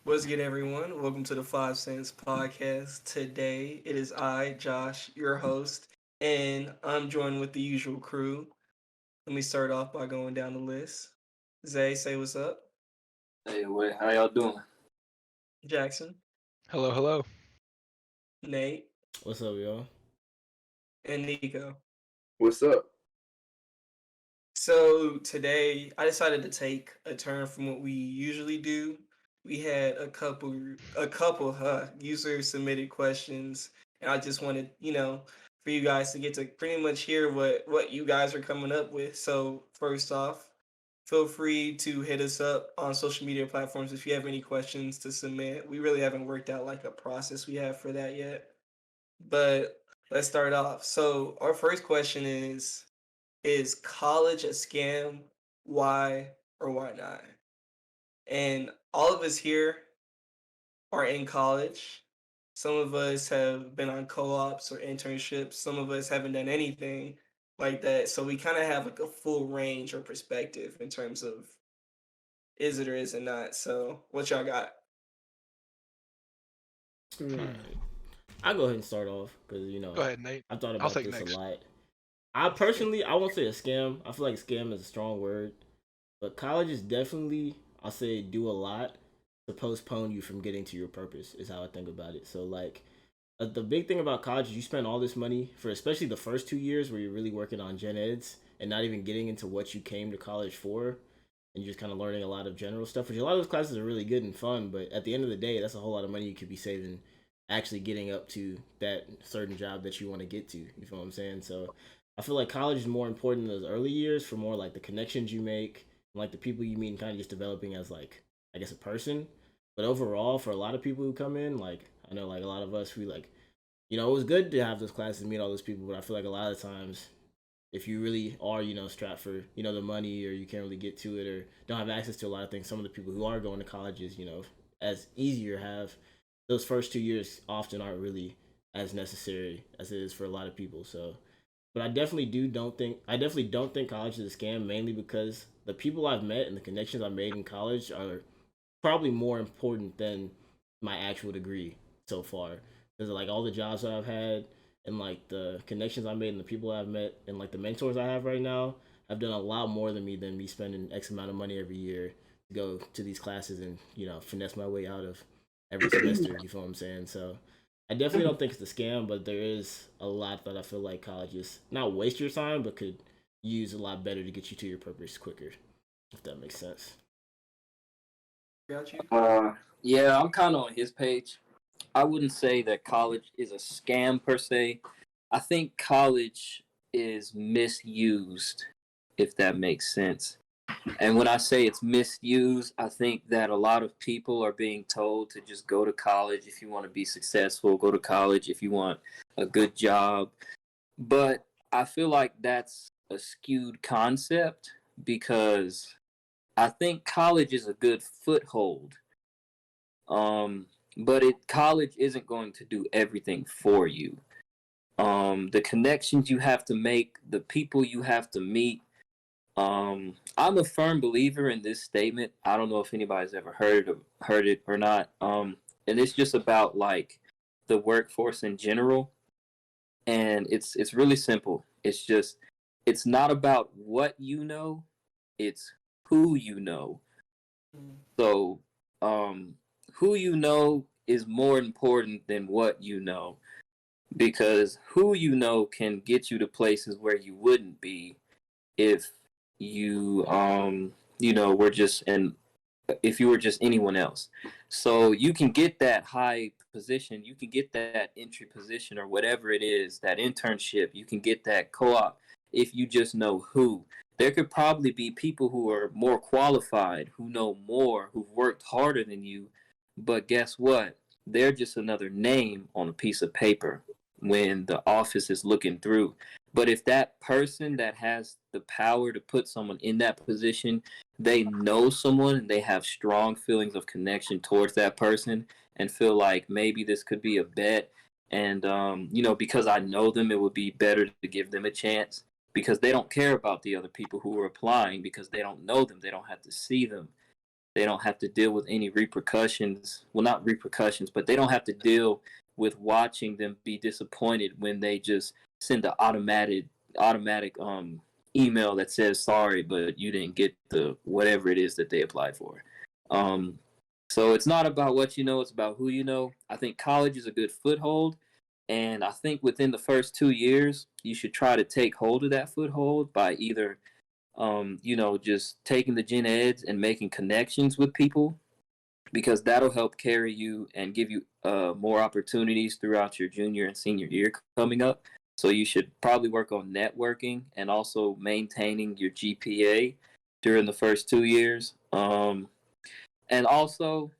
What's good, everyone? Welcome to the 5 Cents Podcast. Today, it is I, Josh, your host, and I'm joined with the usual crew. Let me start off by going down the list. Zay, say what's up. Hey, how y'all doing? Jackson, Hello, hello. Nate, What's up, y'all? and Nico. What's up? So today, I decided to take a turn from what we usually do. We had a couple user submitted questions, and I just wanted, for you guys to get to pretty much hear what you guys are coming up with. So first off, feel free to hit us up on social media platforms if you have any questions to submit. We really haven't worked out like a process we have for that yet, but let's start off. So our first question is college a scam? Why or why not? And all of us here are in college. Some of us have been on co-ops or internships. Some of us haven't done anything like that. So we kind of have like a full range or perspective in terms of is it or is it not. So what y'all got? Alright. I'll go ahead and start off because Go ahead, Nate. I've thought I'll about take this next. a lot. I won't say a scam. I feel like scam is a strong word, but college is definitely, I'll say, do a lot to postpone you from getting to your purpose. Is how I think about it. So like, the big thing about college is you spend all this money for, especially the first 2 years where you're really working on gen eds and not even getting into what you came to college for, and you're just kind of learning a lot of general stuff. Which a lot of those classes are really good and fun, but at the end of the day, that's a whole lot of money you could be saving actually getting up to that certain job that you want to get to. You feel what I'm saying? So I feel like college is more important in those early years for more like the connections you make, and like the people you meet, and kind of just developing as like, I guess, a person. But overall, for a lot of people who come in, like I know like a lot of us, we like, it was good to have those classes and meet all those people, but I feel like a lot of times if you really are, strapped for, the money, or you can't really get to it or don't have access to a lot of things, some of the people who are going to colleges, as easier have, those first 2 years often aren't really as necessary as it is for a lot of people. So, but I definitely don't think college is a scam, mainly because the people I've met and the connections I've made in college are probably more important than my actual degree so far. Because like all the jobs that I've had, and like the connections I made and the people I've met and like the mentors I have right now have done a lot more than me spending X amount of money every year to go to these classes and finesse my way out of every semester. You feel what I'm saying? So I definitely don't think it's a scam, but there is a lot that I feel like colleges not waste your time, but could use a lot better to get you to your purpose quicker, if that makes sense. Got you. Yeah, I'm kind of on his page. I wouldn't say that college is a scam per se. I think college is misused, if that makes sense. And when I say it's misused, I think that a lot of people are being told to just go to college if you want to be successful, go to college if you want a good job. But I feel like that's a skewed concept because I think college is a good foothold. But college isn't going to do everything for you. The connections you have to make, the people you have to meet. I'm a firm believer in this statement. I don't know if anybody's ever heard it or not. And it's just about like the workforce in general. And it's really simple. It's not about what you know, it's who you know. So, who you know is more important than what you know, because who you know can get you to places where you wouldn't be if you were just an if you were just anyone else. So you can get that high position, you can get that entry position or whatever it is, that internship, you can get that co-op if you just know who. There could probably be people who are more qualified, who know more, who've worked harder than you, but guess what? They're just another name on a piece of paper when the office is looking through. But if that person that has the power to put someone in that position, they know someone and they have strong feelings of connection towards that person and feel like maybe this could be a bet. And, because I know them, it would be better to give them a chance because they don't care about the other people who are applying because they don't know them. They don't have to see them. They don't have to deal with any repercussions. Well, not repercussions, but they don't have to deal with watching them be disappointed when they just send an automatic email that says sorry, but you didn't get the whatever it is that they applied for. Um, so it's not about what you know; it's about who you know. I think college is a good foothold, and I think within the first 2 years, you should try to take hold of that foothold by either just taking the gen eds and making connections with people because that'll help carry you and give you more opportunities throughout your junior and senior year coming up. So you should probably work on networking and also maintaining your GPA during the first 2 years. And also,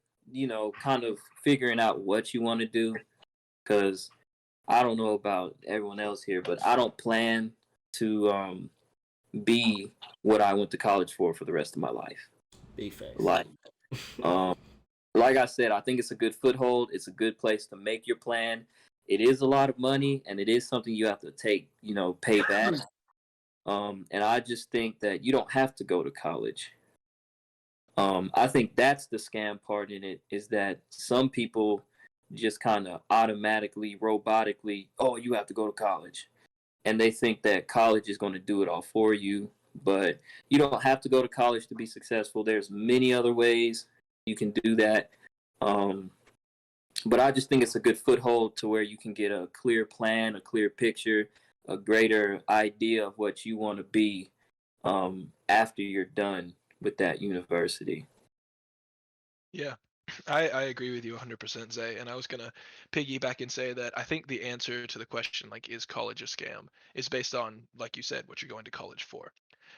kind of figuring out what you want to do because I don't know about everyone else here, but I don't plan to be what I went to college for the rest of my life. Big facts. Like, um, like I said, I think it's a good foothold. It's a good place to make your plan. It is a lot of money, and it is something you have to take, pay back. And I just think that you don't have to go to college. I think that's the scam part in it is that some people just kind of automatically, robotically, oh, you have to go to college. And they think that college is going to do it all for you. But you don't have to go to college to be successful. There's many other ways you can do that. Um, but I just think it's a good foothold to where you can get a clear plan, a clear picture, a greater idea of what you want to be after you're done with that university. Yeah, I agree with you 100%, Zay. And I was gonna piggyback and say that I think the answer to the question, like, is college a scam, is based on, like you said, what you're going to college for.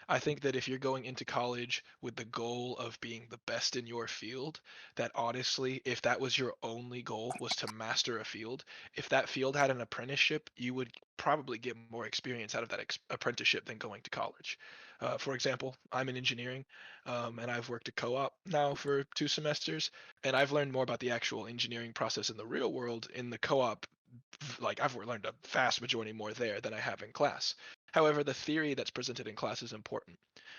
I think that if you're going into college with the goal of being the best in your field, that honestly, if that was your only goal was to master a field, if that field had an apprenticeship, you would probably get more experience out of that apprenticeship than going to college. For example, I'm in engineering, and I've worked a co-op now for 2 semesters, and I've learned more about the actual engineering process in the real world in the co-op. Like I've learned a vast majority more there than I have in class. However, the theory that's presented in class is important.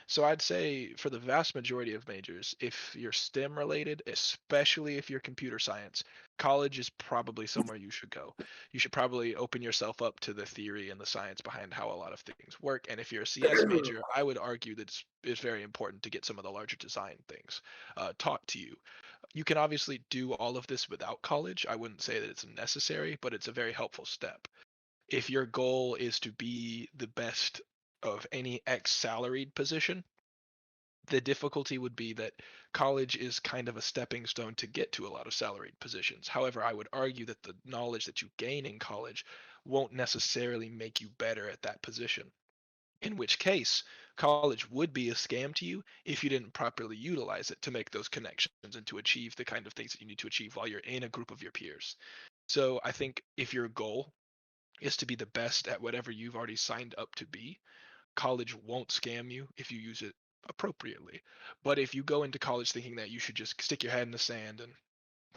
So I'd say for the vast majority of majors, if you're STEM related, especially if you're computer science, college is probably somewhere you should go. You should probably open yourself up to the theory and the science behind how a lot of things work. And if you're a CS major, I would argue that it's very important to get some of the larger design things taught to you. You can obviously do all of this without college. I wouldn't say that it's necessary, but it's a very helpful step. If your goal is to be the best of any X salaried position, the difficulty would be that college is kind of a stepping stone to get to a lot of salaried positions. However, I would argue that the knowledge that you gain in college won't necessarily make you better at that position. In which case, college would be a scam to you if you didn't properly utilize it to make those connections and to achieve the kind of things that you need to achieve while you're in a group of your peers. So I think if your goal is to be the best at whatever you've already signed up to be, college won't scam you if you use it appropriately. But if you go into college thinking that you should just stick your head in the sand and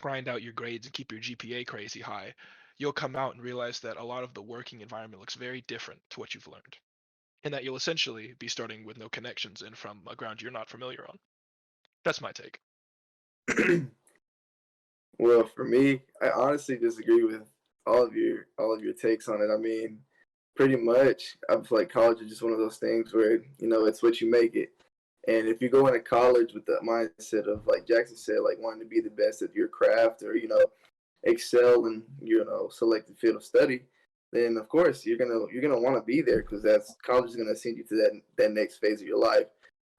grind out your grades and keep your GPA crazy high, you'll come out and realize that a lot of the working environment looks very different to what you've learned. And that you'll essentially be starting with no connections and from a ground you're not familiar on. That's my take. Well, for me, I honestly disagree with all of your takes on it. I mean, pretty much, I feel like college is just one of those things where it's what you make it. And if you go into college with the mindset of like Jackson said, like wanting to be the best at your craft or excel in selected field of study, then of course you're gonna want to be there because that's college is gonna send you to that next phase of your life.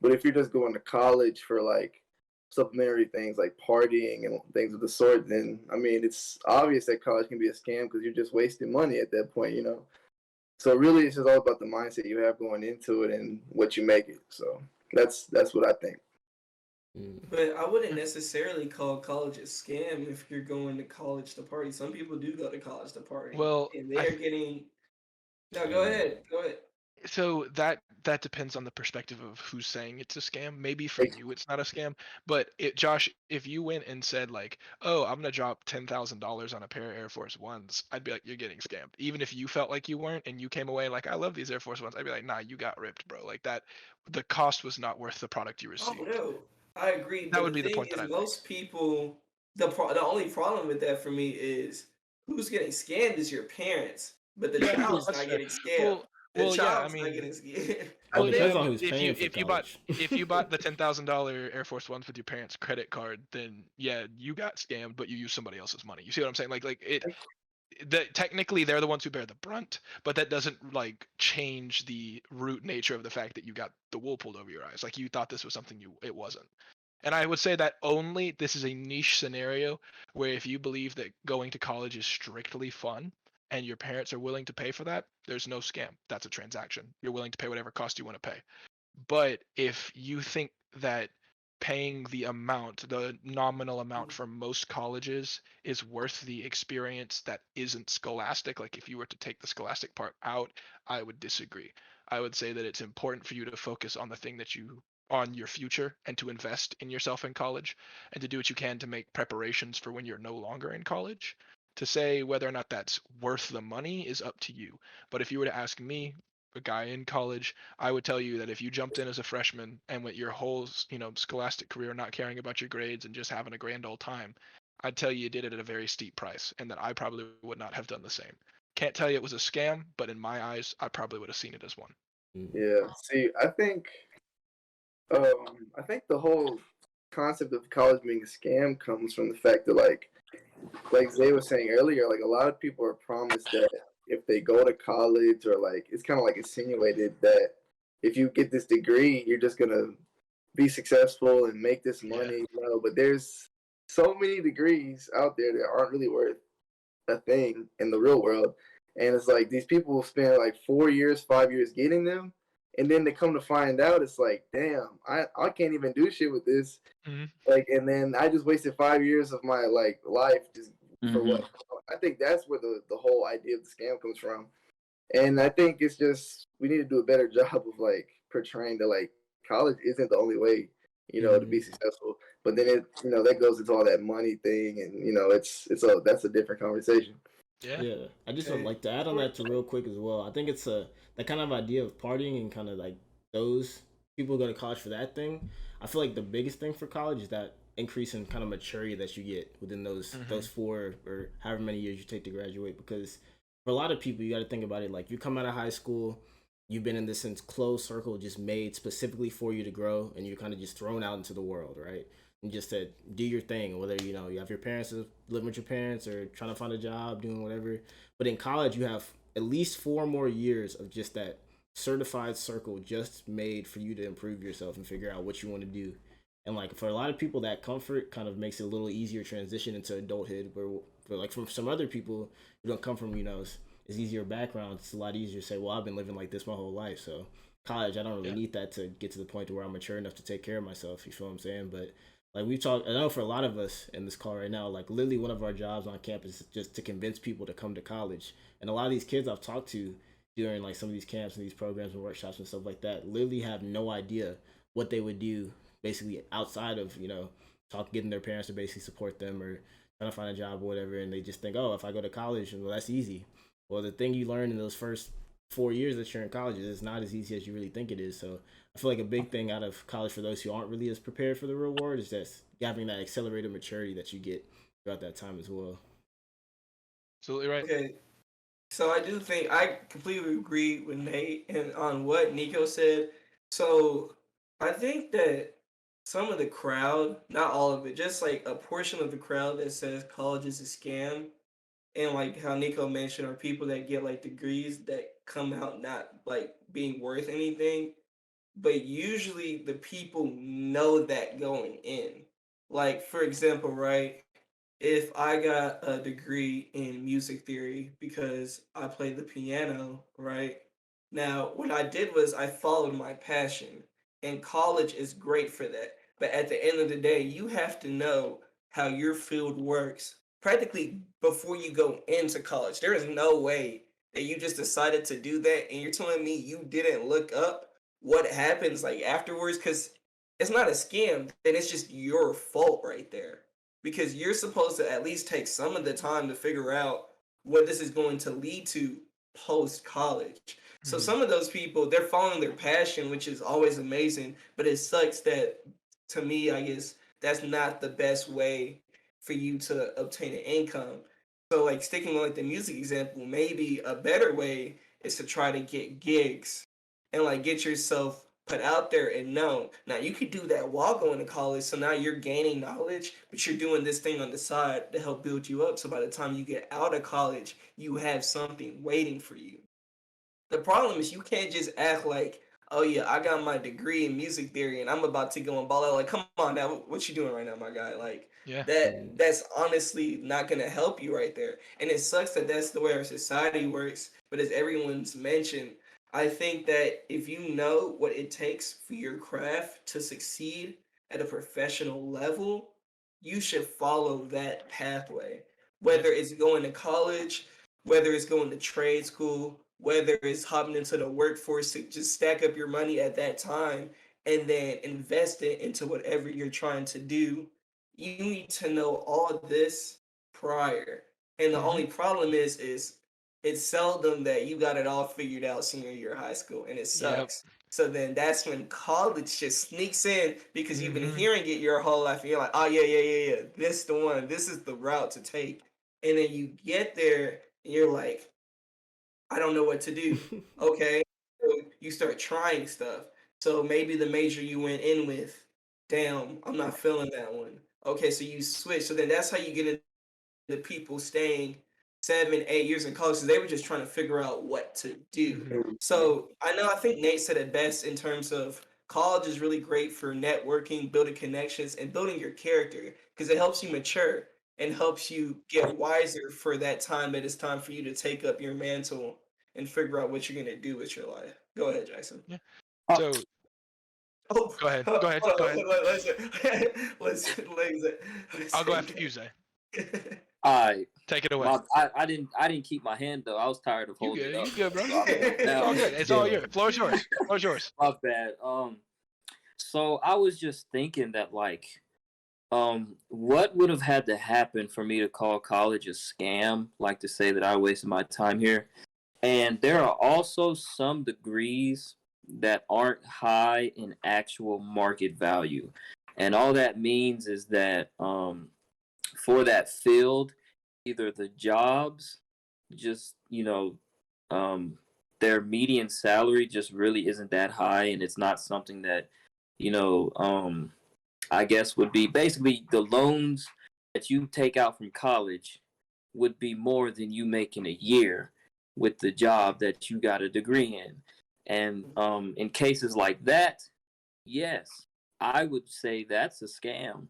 But if you're just going to college for like supplementary things like partying and things of the sort, then I mean it's obvious that college can be a scam because you're just wasting money at that point. So really, it's just all about the mindset you have going into it and what you make it. So that's what I think. But I wouldn't necessarily call college a scam if you're going to college to party. Some people do go to college to party, Well, and they are getting. No, go ahead. Go ahead. so that depends on the perspective of who's saying it's a scam. Maybe for you it's not a scam, but Josh, if you went and said like, "Oh, I'm gonna drop $10,000 on a pair of Air Force Ones," I'd be like, "You're getting scammed." Even if you felt like you weren't and you came away like, "I love these Air Force Ones," I'd be like, "Nah, you got ripped, bro. Like that, the cost was not worth the product you Oh received." no. I agree, That but would the be the thing point that is, I'd make. most people, the only problem with that for me is who's getting scammed is your parents, but the Yeah, child's that's not fair. getting scammed. Well, The yeah. I child's not mean, getting scammed. I Well, it think depends if on you who's if you paying for if you bought college. if you bought the $10,000 Air Force Ones with your parents' credit card, then yeah, you got scammed, but you used somebody else's money. You see what I'm saying? Like it that technically they're the ones who bear the brunt, but that doesn't like change the root nature of the fact that you got the wool pulled over your eyes. Like you thought this was something it wasn't. And I would say that only this is a niche scenario where if you believe that going to college is strictly fun and your parents are willing to pay for that, there's no scam. That's a transaction. You're willing to pay whatever cost you want to pay. But if you think that paying the nominal amount for most colleges is worth the experience that isn't scholastic, like if you were to take the scholastic part out, I would disagree. I would say that it's important for you to focus on the thing that you on your future and to invest in yourself in college and to do what you can to make preparations for when you're no longer in college. To say whether or not that's worth the money is up to you. But if you were to ask me, a guy in college, I would tell you that if you jumped in as a freshman and went your whole, scholastic career not caring about your grades and just having a grand old time, I'd tell you did it at a very steep price and that I probably would not have done the same. Can't tell you it was a scam, but in my eyes, I probably would have seen it as one. Yeah. See, I think the whole concept of college being a scam comes from the fact that like Zay was saying earlier, like a lot of people are promised that if they go to college or like it's kind of like insinuated that if you get this degree, you're just gonna be successful and make this Yeah. money. But there's so many degrees out there that aren't really worth a thing in the real world. And it's like these people will spend like 4 years, 5 years getting them, and then they come to find out it's like, damn, I can't even do shit with this. Mm-hmm. Like, and then I just wasted 5 years of my like life just for Mm-hmm. what? I think that's where the whole idea of the scam comes from. And I think it's just we need to do a better job of like portraying that like college isn't the only way, to be successful. But then that goes into all that money thing, and that's a different conversation. Yeah. Yeah, I just would Okay. like to add on that to real quick as well. I think it's that kind of idea of partying and kind of like those people go to college for that thing. I feel like the biggest thing for college is that increase in kind of maturity that you get within Mm-hmm. those 4 or however many years you take to graduate. Because for a lot of people, you got to think about it like you come out of high school, you've been in this closed circle just made specifically for you to grow, and you're kind of just thrown out into the world, right? And just to do your thing, whether you have your parents living with your parents or trying to find a job, doing whatever. But in college, you have at least 4 more years of just that certified circle just made for you to improve yourself and figure out what you want to do. And like for a lot of people, that comfort kind of makes it a little easier transition into adulthood. Where, for like from some other people who don't come from it's easier background. It's a lot easier to say, well, I've been living like this my whole life, so college, I don't really Yeah. need that to get to the point to where I'm mature enough to take care of myself. You feel what I'm saying? But like we talked, I know for a lot of us in this call right now, like literally one of our jobs on campus is just to convince people to come to college. And a lot of these kids I've talked to during like some of these camps and these programs and workshops and stuff like that literally have no idea what they would do basically outside of getting their parents to basically support them or trying to find a job or whatever. And they just think, oh, if I go to college, well, that's easy. Well, the thing you learn in those first 4 years that you're in college is not as easy as you really think it is. So I feel like a big thing out of college for those who aren't really as prepared for the real world is just having that accelerated maturity that you get throughout that time as well. Absolutely right. Okay. So I do think I completely agree with Nate and on what Nico said. So I think that some of the crowd, not all of it, just like a portion of the crowd that says college is a scam, and like how Nico mentioned, are people that get like degrees that come out not like being worth anything. But usually the people know that going in. Like, for example, right? If I got a degree in music theory because I play the piano, right? Now, what I did was I followed my passion, and college is great for that. But at the end of the day, you have to know how your field works practically before you go into college. There is no way that you just decided to do that and you're telling me you didn't look up what happens like afterwards because it's not a scam, then it's just your fault right there because you're supposed to at least take some of the time to figure out what this is going to lead to post college. So Mm-hmm. some of those people, they're following their passion, which is always amazing, but it sucks that to me, I guess that's not the best way for you to obtain an income. So like sticking with like the music example, maybe a better way is to try to get gigs and like get yourself put out there and known. Now you could do that while going to college, so now you're gaining knowledge, but you're doing this thing on the side to help build you up. So by the time you get out of college, you have something waiting for you. The problem is you can't just act like, oh yeah, I got my degree in music theory and I'm about to go and ball out. Like, come on now, what you doing right now, my guy? Like Yeah. that's honestly not gonna help you right there. And it sucks that that's the way our society works. But as everyone's mentioned, I think that if you know what it takes for your craft to succeed at a professional level, you should follow that pathway. Yeah. Whether it's going to college, whether it's going to trade school, whether it's hopping into the workforce to just stack up your money at that time and then invest it into whatever you're trying to do. You need to know all this prior. And the Mm-hmm. only problem is it's seldom that you got it all figured out senior year of high school, and it Yep. sucks. So then that's when college just sneaks in because you've been Mm-hmm. hearing it your whole life, and you're like, oh yeah, this the one, this is the route to take. And then you get there, and you're like, I don't know what to do. Okay. So you start trying stuff. So maybe the major you went in with, damn, I'm not feeling that one. Okay, so you switch. So then that's how you get into people staying 7, 8 years in college. So they were just trying to figure out what to do. Mm-hmm. So I think Nate said it best in terms of college is really great for networking, building connections, and building your character because it helps you mature and helps you get wiser for that time that it's time for you to take up your mantle and figure out what you're gonna do with your life. Go ahead, Jackson. Yeah. Uh, So Oh, go ahead. Go ahead. hold Go on. ahead. Let's I'll go after you, Zay. I Take it away. I didn't keep my hand though. I was tired of You holding good? it up. You good, bro? So It's all good. It's all yours. Floor is yours. Floor is yours. my bad. So I was just thinking that like, what would have had to happen for me to call college a scam? Like to say that I wasted my time here. And there are also some degrees that aren't high in actual market value. And all that means is that for that field, either the jobs just, um, their median salary just really isn't that high, and it's not something that, you know, I guess would be basically the loans that you take out from college would be more than you make in a year with the job that you got a degree in. And in cases like that, yes, I would say that's a scam.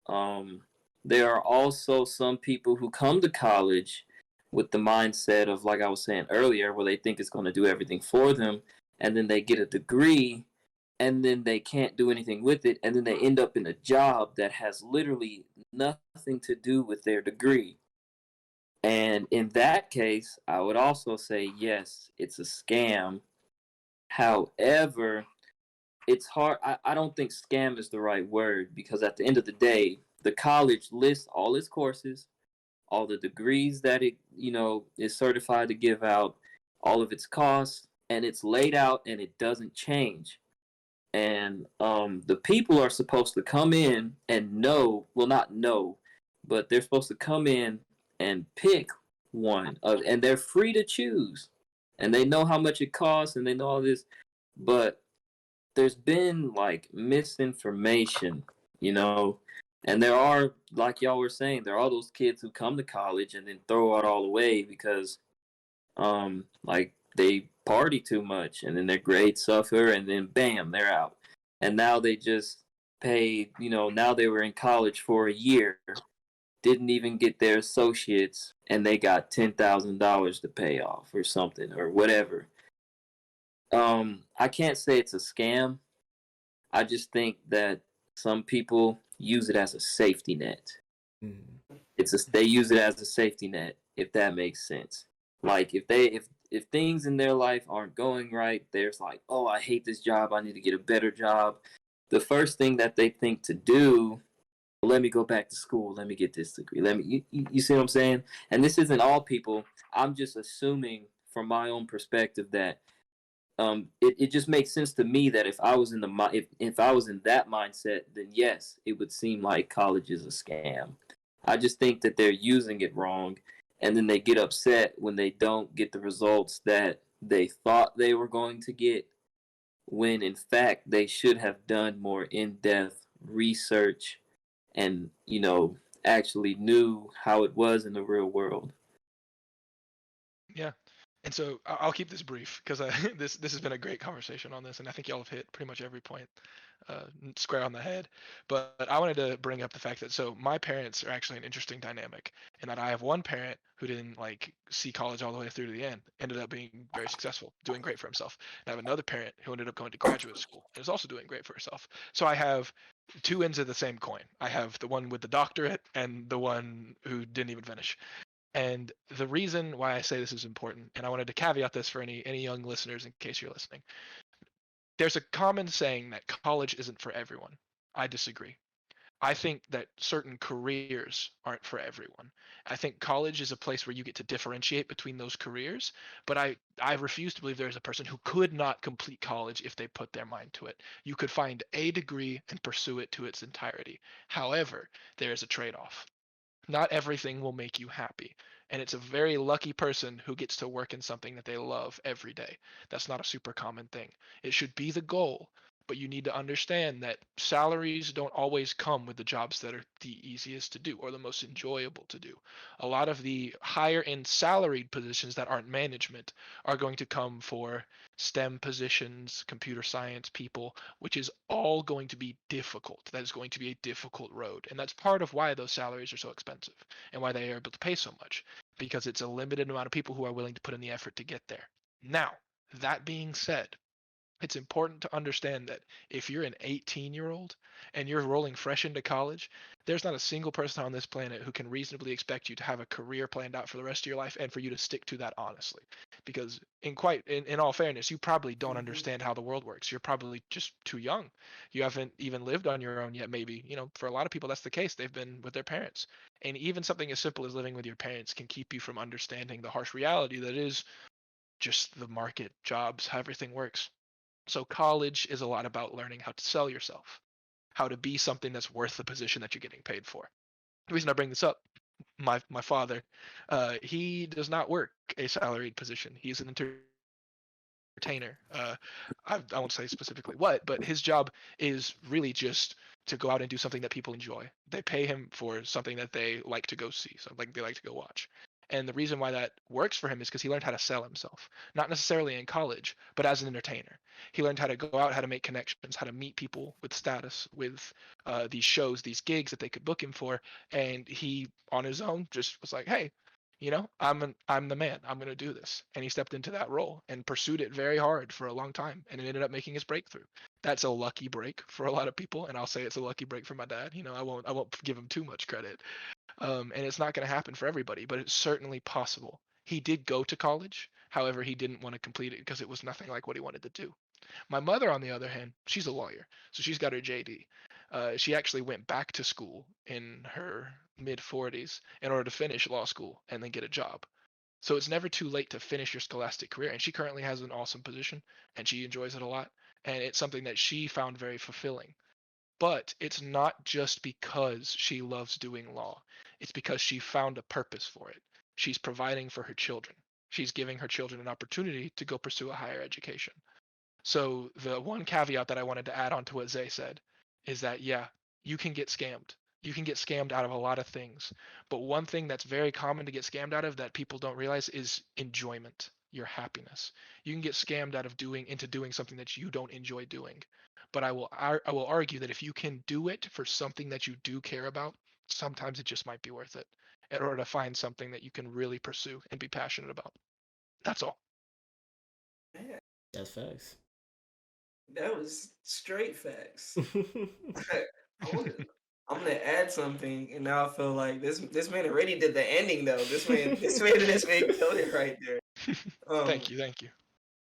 Um, there are also some people who come to college with the mindset of, like I was saying earlier, where they think it's going to do everything for them, and then they get a degree, and then they can't do anything with it, and then they end up in a job that has literally nothing to do with their degree. And in that case, I would also say, yes, it's a scam. However, it's hard. I don't think scam is the right word because at the end of the day, the college lists all its courses, all the degrees that it, is certified to give out, all of its costs, and it's laid out and it doesn't change. And the people are supposed to come in and know, well, not know, but they're supposed to come in and pick one, and they're free to choose, and they know how much it costs, and they know all this, but there's been like misinformation, you know, and there are, like y'all were saying, there are those kids who come to college and then throw it all away because like they party too much and then their grades suffer and then bam, they're out. And now they just paid, now they were in college for a year, didn't even get their associates, and they got $10,000 to pay off or something or whatever. I can't say it's a scam. I just think that some people use it as a safety net. Mm. They use it as a safety net, if that makes sense. Like if things in their life aren't going right, there's like, oh, I hate this job, I need to get a better job. The first thing that they think to do, let me go back to school, let me get this degree. You see what I'm saying? And this isn't all people. I'm just assuming from my own perspective that It just makes sense to me that if I was in if I was in that mindset, then yes, it would seem like college is a scam. I just think that they're using it wrong, and then they get upset when they don't get the results that they thought they were going to get, when in fact they should have done more in-depth research and, actually knew how it was in the real world. Yeah. And so I'll keep this brief because this has been a great conversation on this, and I think y'all have hit pretty much every point square on the head. But I wanted to bring up the fact that so my parents are actually an interesting dynamic, in that I have one parent who didn't like see college all the way through to the end, ended up being very successful, doing great for himself. And I have another parent who ended up going to graduate school and is also doing great for herself. So I have two ends of the same coin. I have the one with the doctorate and the one who didn't even finish. And the reason why I say this is important, and I wanted to caveat this for any young listeners in case you're listening, there's a common saying that college isn't for everyone. I disagree. I think that certain careers aren't for everyone. I think college is a place where you get to differentiate between those careers, but I refuse to believe there is a person who could not complete college if they put their mind to it. You could find a degree and pursue it to its entirety. However, there is a trade-off. Not everything will make you happy. And it's a very lucky person who gets to work in something that they love every day. That's not a super common thing. It should be the goal, but you need to understand that salaries don't always come with the jobs that are the easiest to do or the most enjoyable to do. A lot of the higher end salaried positions that aren't management are going to come for STEM positions, computer science people, which is all going to be difficult. That is going to be a difficult road. And that's part of why those salaries are so expensive and why they are able to pay so much, because it's a limited amount of people who are willing to put in the effort to get there. Now, that being said, it's important to understand that if you're an 18-year-old and you're rolling fresh into college, there's not a single person on this planet who can reasonably expect you to have a career planned out for the rest of your life and for you to stick to that honestly. Because in all fairness, you probably don't Mhm. understand how the world works. You're probably just too young. You haven't even lived on your own yet, maybe. For a lot of people that's the case. They've been with their parents. And even something as simple as living with your parents can keep you from understanding the harsh reality that is just the market, jobs, how everything works. So college is a lot about learning how to sell yourself, how to be something that's worth the position that you're getting paid for. The reason I bring this up, my father, he does not work a salaried position. He's an entertainer. I won't say specifically what, but his job is really just to go out and do something that people enjoy. They pay him for something that they like to go see, something they like to go watch. And the reason why that works for him is because he learned how to sell himself, not necessarily in college, but as an entertainer. He learned how to go out, how to make connections, how to meet people with status, with these shows, these gigs that they could book him for. And he, on his own, just was like, "Hey, I'm the man. I'm gonna do this." And he stepped into that role and pursued it very hard for a long time, and it ended up making his breakthrough. That's a lucky break for a lot of people, and I'll say it's a lucky break for my dad. I won't give him too much credit. And it's not going to happen for everybody, but it's certainly possible. He did go to college, however, he didn't want to complete it because it was nothing like what he wanted to do. My mother, on the other hand, she's a lawyer, so she's got her JD. She actually went back to school in her mid 40s in order to finish law school and then get a job. So it's never too late to finish your scholastic career. And she currently has an awesome position and she enjoys it a lot. And it's something that she found very fulfilling. But it's not just because she loves doing law, it's because she found a purpose for it. She's providing for her children, she's giving her children an opportunity to go pursue a higher education. So the one caveat that I wanted to add on to what Zay said is that yeah, you can get scammed. You can get scammed out of a lot of things. But one thing that's very common to get scammed out of that people don't realize is enjoyment, your happiness. You can get scammed out of doing something that you don't enjoy doing. But I will argue that if you can do it for something that you do care about, sometimes it just might be worth it in order to find something that you can really pursue and be passionate about. That's all. Man, That's facts. that was straight facts. I want I'm gonna add something, and now I feel like this man already did the ending though. This man killed it right there. Um, Thank you, thank you.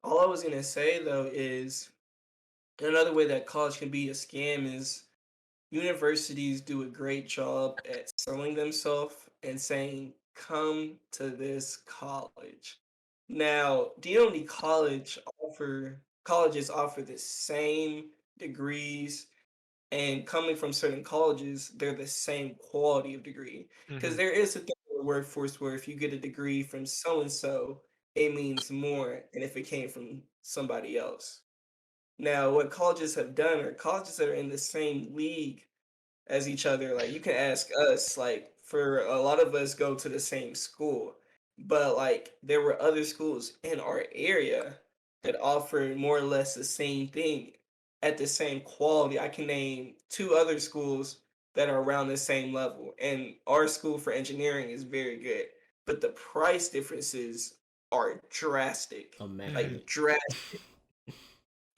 all I was gonna say though is another way that college can be a scam is universities do a great job at selling themselves and saying, "Come to this college." Now, do you know any colleges offer the same degrees, and coming from certain colleges, they're the same quality of degree. Because Hmm. there is a thing in the workforce where if you get a degree from so and so, it means more than if it came from somebody else. Now, what colleges have done are colleges that are in the same league as each other. Like you can ask us, like for a lot of us go to the same school, but like there were other schools in our area that offered more or less the same thing at the same quality. I can name two other schools that are around the same level, and our school for engineering is very good, but the price differences are drastic, Hmm. like Immaculate. drastic.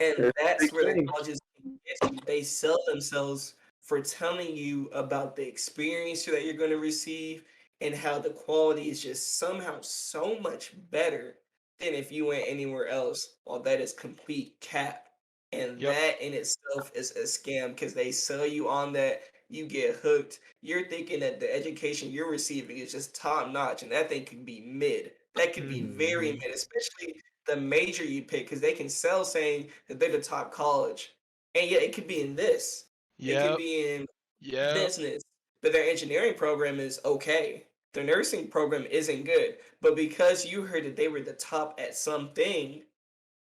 And That's a that's big where the thing. colleges can get you. They sell themselves for telling you about the experience that you're going to receive and how the quality is just somehow so much better than if you went anywhere else. Well, that is complete cap. And Yep. that in itself is a scam because they sell you on that. You get hooked. You're thinking that the education you're receiving is just top notch, and that thing could be mid. That could be Hmm. very Hmm. mid, especially the major you pick because they can sell saying that they're the top college, and yet it could be in this, it could Yep. be in Yep. business, but their engineering program is okay. Their nursing program isn't good, but because you heard that they were the top at something,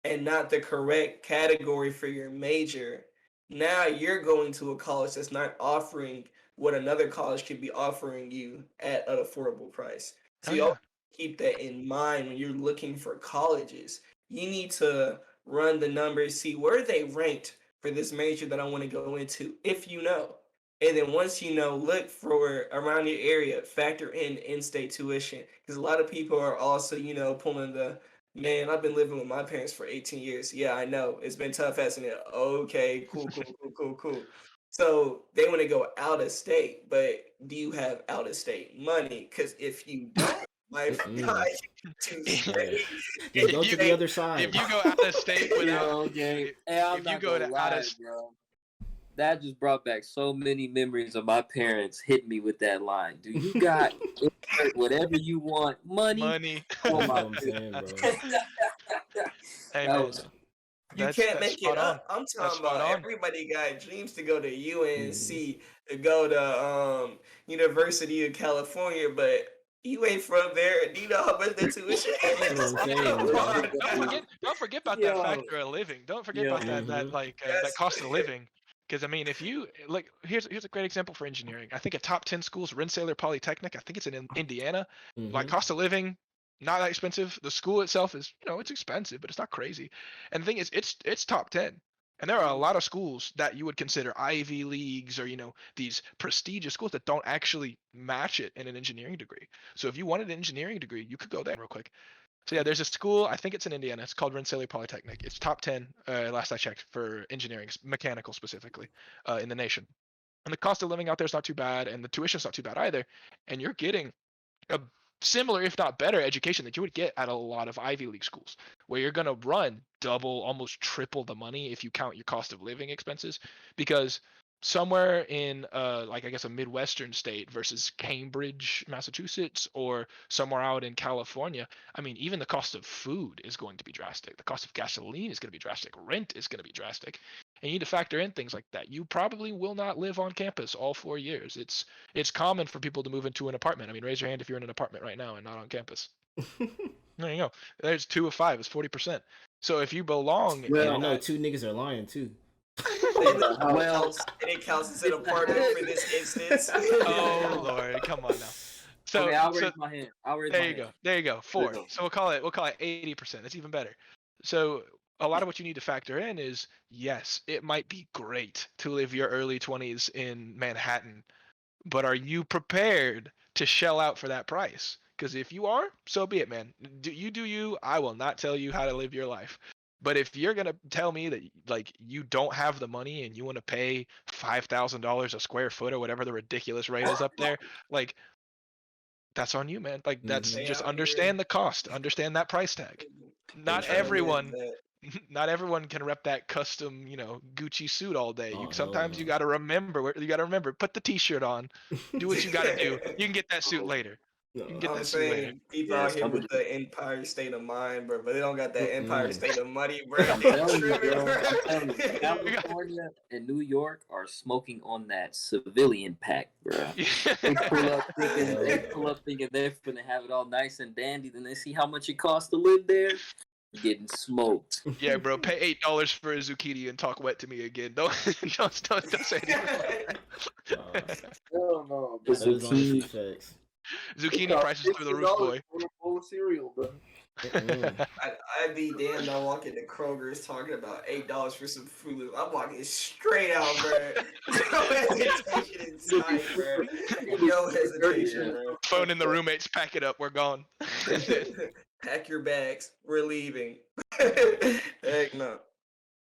and not the correct category for your major, now you're going to a college that's not offering what another college could be offering you at an affordable price. So Oh you always yeah. keep that in mind when you're looking for colleges. You need to run the numbers, see where they ranked for this major that I want to go into, if you know. And then once you know, look for around your area, factor in in-state tuition. Because a lot of people are also, pulling the man, I've been living with my parents for 18 years. Yeah, I know. It's been tough, hasn't it? Okay, cool, cool, cool, cool, cool. So they want to go out of state, but do you have out of state money? Because if you don't, my guy, Mm-mm. to Yeah. stay Just and go if to you the stay. other if side. you go out of state without Yo, okay. Hey, I'm if you not go gonna to out of lie, bro. That just brought back so many memories of my parents hitting me with that line. Do you got insert whatever you want money? money. Oh That's what my I'm saying, bro. goodness. Hey That man, was You that's can't that's make it spot on. up. I'm That's talking spot about on. everybody got dreams to go to Hmm. UNC, to go to University of California, but you ain't from there. Do you know how much the tuition That's what is? I'm Yeah, saying, Come bro. on. don't forget about that yo, factor of living. Don't forget about yo. that Hmm. like that That's cost of living. Because I mean, if you like, here's a great example for engineering. I think a top 10 schools, Rensselaer Polytechnic. I think it's in Indiana. Like Hmm. cost of living, not that expensive. The school itself is, it's expensive, but it's not crazy. And the thing is, it's top 10. And there are a lot of schools that you would consider Ivy Leagues or these prestigious schools that don't actually match it in an engineering degree. So if you wanted an engineering degree, you could go there real quick. So yeah, there's a school. I think it's in Indiana. It's called Rensselaer Polytechnic. It's top 10 last I checked for engineering, mechanical specifically, in the nation. And the cost of living out there is not too bad, and the tuition's not too bad either. And you're getting a similar, if not better, education that you would get at a lot of Ivy League schools, where you're gonna run double, almost triple the money if you count your cost of living expenses, because somewhere in like I guess a Midwestern state versus Cambridge, Massachusetts, or somewhere out in California, I mean, even the cost of food is going to be drastic. The cost of gasoline is going to be drastic. Rent is going to be drastic. And you need to factor in things like that. You probably will not live on campus all 4 years. It's common for people to move into an apartment. I mean, raise your hand if you're in an apartment right now and not on campus. There you go. There's 2 of 5. It's 40%. So if you belong And I in Well, know that, two niggas are lying too. They In live the in house. a well, house, and it counts as an it's not. apartment for this instance. oh Lord, come on now. So Okay, I'll so raise my hand. I'll raise there my you hand. go. There you go. There you 4. go. So we'll call it 80%. That's even better. So a lot of what you need to factor in is yes, it might be great to live your early 20s in Manhattan, but are you prepared to shell out for that price? Because if you are, so be it, man. Do you. I will not tell you how to live your life. But if you're gonna tell me that like you don't have the money and you want to pay $5,000 a square foot or whatever the ridiculous rate is up there, like that's on you, man. Like that's Hmm. They just out here understand the cost, understand that price tag. For Not trying to sure. live everyone that. not everyone can rep that custom, Gucci suit all day. You Oh hell sometimes you no. got to remember put the t-shirt on, do what you got to do. You can get that suit later. You can No. get I'm that see you later. saying people Yeah, out here some of with the Empire State of Mind, bro, but they don't got that Empire Mm-mm. State of Money, bro. I'm They telling you, tripping, bro. bro. I'm telling you, California and New York are smoking on that civilian pack, bro. They pull up thinking Hell they no. pull up thinking they're gonna have it all nice and dandy. Then they see how much it costs to live there. You're getting smoked. Yeah, bro. Pay $8 for a zucchini and talk wet to me again. Don't don't say anything like that. Hell no, The bro. That is honestly zucchini. facts. It Zucchini costs prices through the roof, $60 boy. for a bowl of cereal, bro. Mm-mm. I'd be damned. I walk into Kroger's talking about $8 for some Fruit Loops. I'm walking straight out, bro. No hesitation in sight, bro. No hesitation, Yeah. bro. Phone in the roommates, pack it up, we're gone. Pack your bags. We're leaving. Heck no.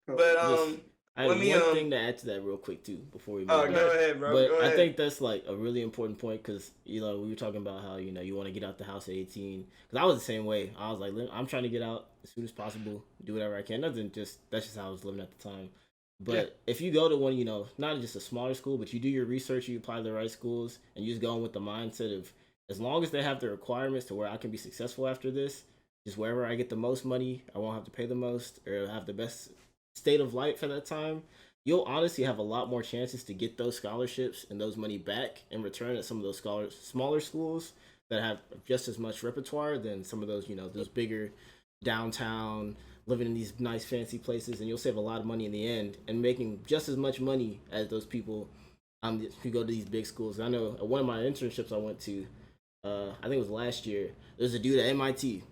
But Just I let had me one thing to add to that real quick too before we move Oh, on. go ahead, bro. But Go I ahead. think that's like a really important point because we were talking about how you want to get out the house at 18. Because I was the same way. I was like, I'm trying to get out as soon as possible, do whatever I can. That's just how I was living at the time. But if you go to one, not just a smaller school, but you do your research, you apply to the right schools, and you just go in with the mindset of as long as they have the requirements to where I can be successful after this, just wherever I get the most money, I won't have to pay the most or have the best state of life at that time, you'll honestly have a lot more chances to get those scholarships and those money back in return at some of those smaller schools that have just as much repertoire than some of those, those bigger downtown, living in these nice fancy places, and you'll save a lot of money in the end and making just as much money as those people who go to these big schools. I know at one of my internships I went to, I think it was last year, there's a dude at MIT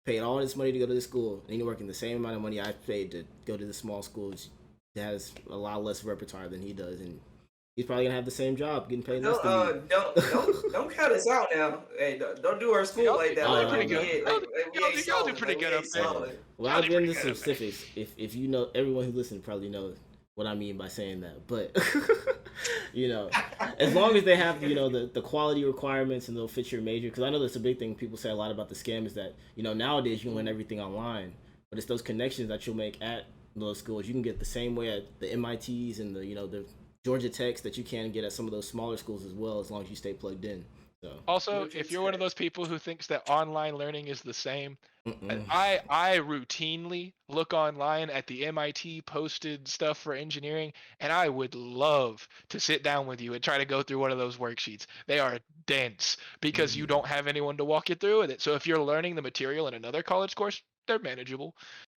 paid all this money to go to this school, and he's working the same amount of money I paid to go to the small schools that has a lot less repertoire than he does, and he's probably gonna have the same job, getting paid less than me. Don't count us out now. Hey, don't do our school like that. Y'all do Like pretty we good. ain't, like we ain't Y'all do solid. pretty Like we good up ain't there. solid. Well, Y'all I'll do get pretty into good up there. specifics. If everyone who listens probably knows what I mean by saying that, but as long as they have the quality requirements and they'll fit your major, because I know that's a big thing people say a lot about the scam is that nowadays you can learn everything online, but it's those connections that you'll make at those schools you can get the same way at the MITs and the Georgia Techs that you can get at some of those smaller schools as well, as long as you stay plugged in. So Also, if you're one of those people who thinks that online learning is the same, mm-mm. I routinely look online at the MIT posted stuff for engineering, and I would love to sit down with you and try to go through one of those worksheets. They are dense because you don't have anyone to walk you through with it. So if you're learning the material in another college course, they're manageable.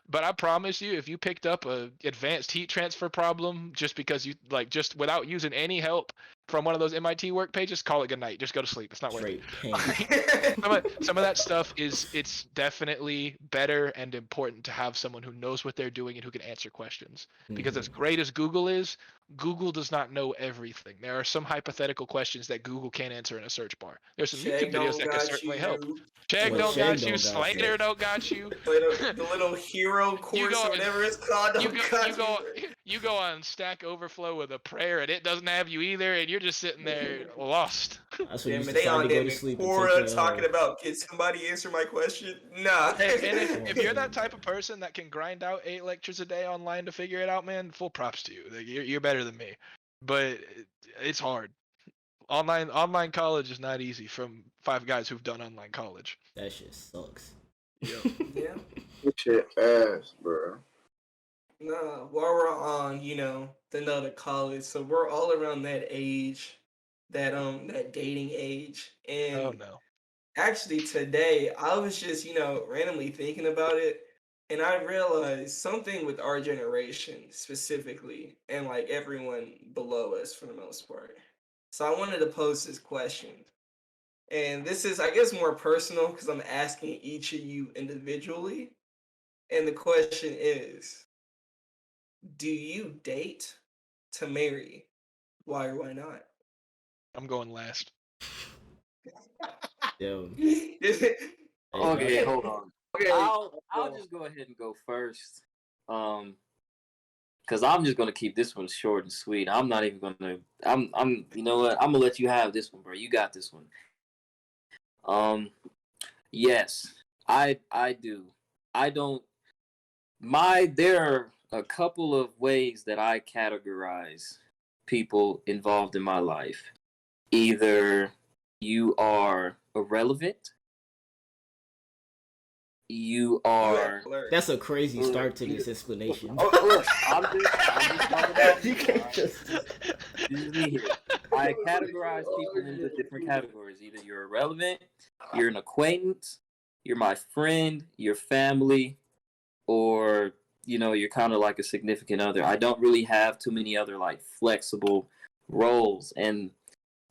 But I promise you, if you picked up a advanced heat transfer problem just because you just without using any help from one of those MIT work pages, call it good night. Just go to sleep. It's not worth it. Straight pain. Some of that stuff it's definitely better and important to have someone who knows what they're doing and who can answer questions. Because as great as Google is, Google does not know everything. There are some hypothetical questions that Google can't answer in a search bar. There's some Chegg YouTube videos don't that can got certainly you. help. Chegg Well, don't Chegg got you. don't got Slater you. don't got you. The little hero You course go or on- whatever it's called You don't go, got you go, you go on Stack Overflow with a prayer, and it doesn't have you either, and you're just sitting there lost. That's when Damn you it, they decide on to go damn to sleep and Quora take talking about, can somebody answer my question? Nah. And if you're that type of person that can grind out 8 lectures a day online to figure it out, man, full props to you. Like, you're better than me, but it's hard. Online college is not easy. From 5 guys who've done online college. that shit sucks. Yep. Yeah. This shit ass, bro. Nah, while we're on, the note of college, so we're all around that age, that dating age. Oh And no. actually today I was just, randomly thinking about it, and I realized something with our generation specifically, and like everyone below us for the most part. So I wanted to pose this question. And this is, I guess, more personal because I'm asking each of you individually. And the question is, do you date to marry? Why or why not? I'm going last. Yo, Okay, hey, hold on. Okay. I'll just go ahead and go first. Because I'm just gonna keep this one short and sweet. I'm not even gonna. You know what? I'm gonna let you have this one, bro. You got this one. Yes, I do. I don't. There are a couple of ways that I categorize people involved in my life. Either you are irrelevant. You You are. blurred. That's a crazy Look, start to this explanation. look, I'm just talking about You me. can't All right? just. This is me here. I categorize people into different categories. Either you're irrelevant, you're an acquaintance, you're my friend, your family, or you're kind of like a significant other. I don't really have too many other like flexible roles. And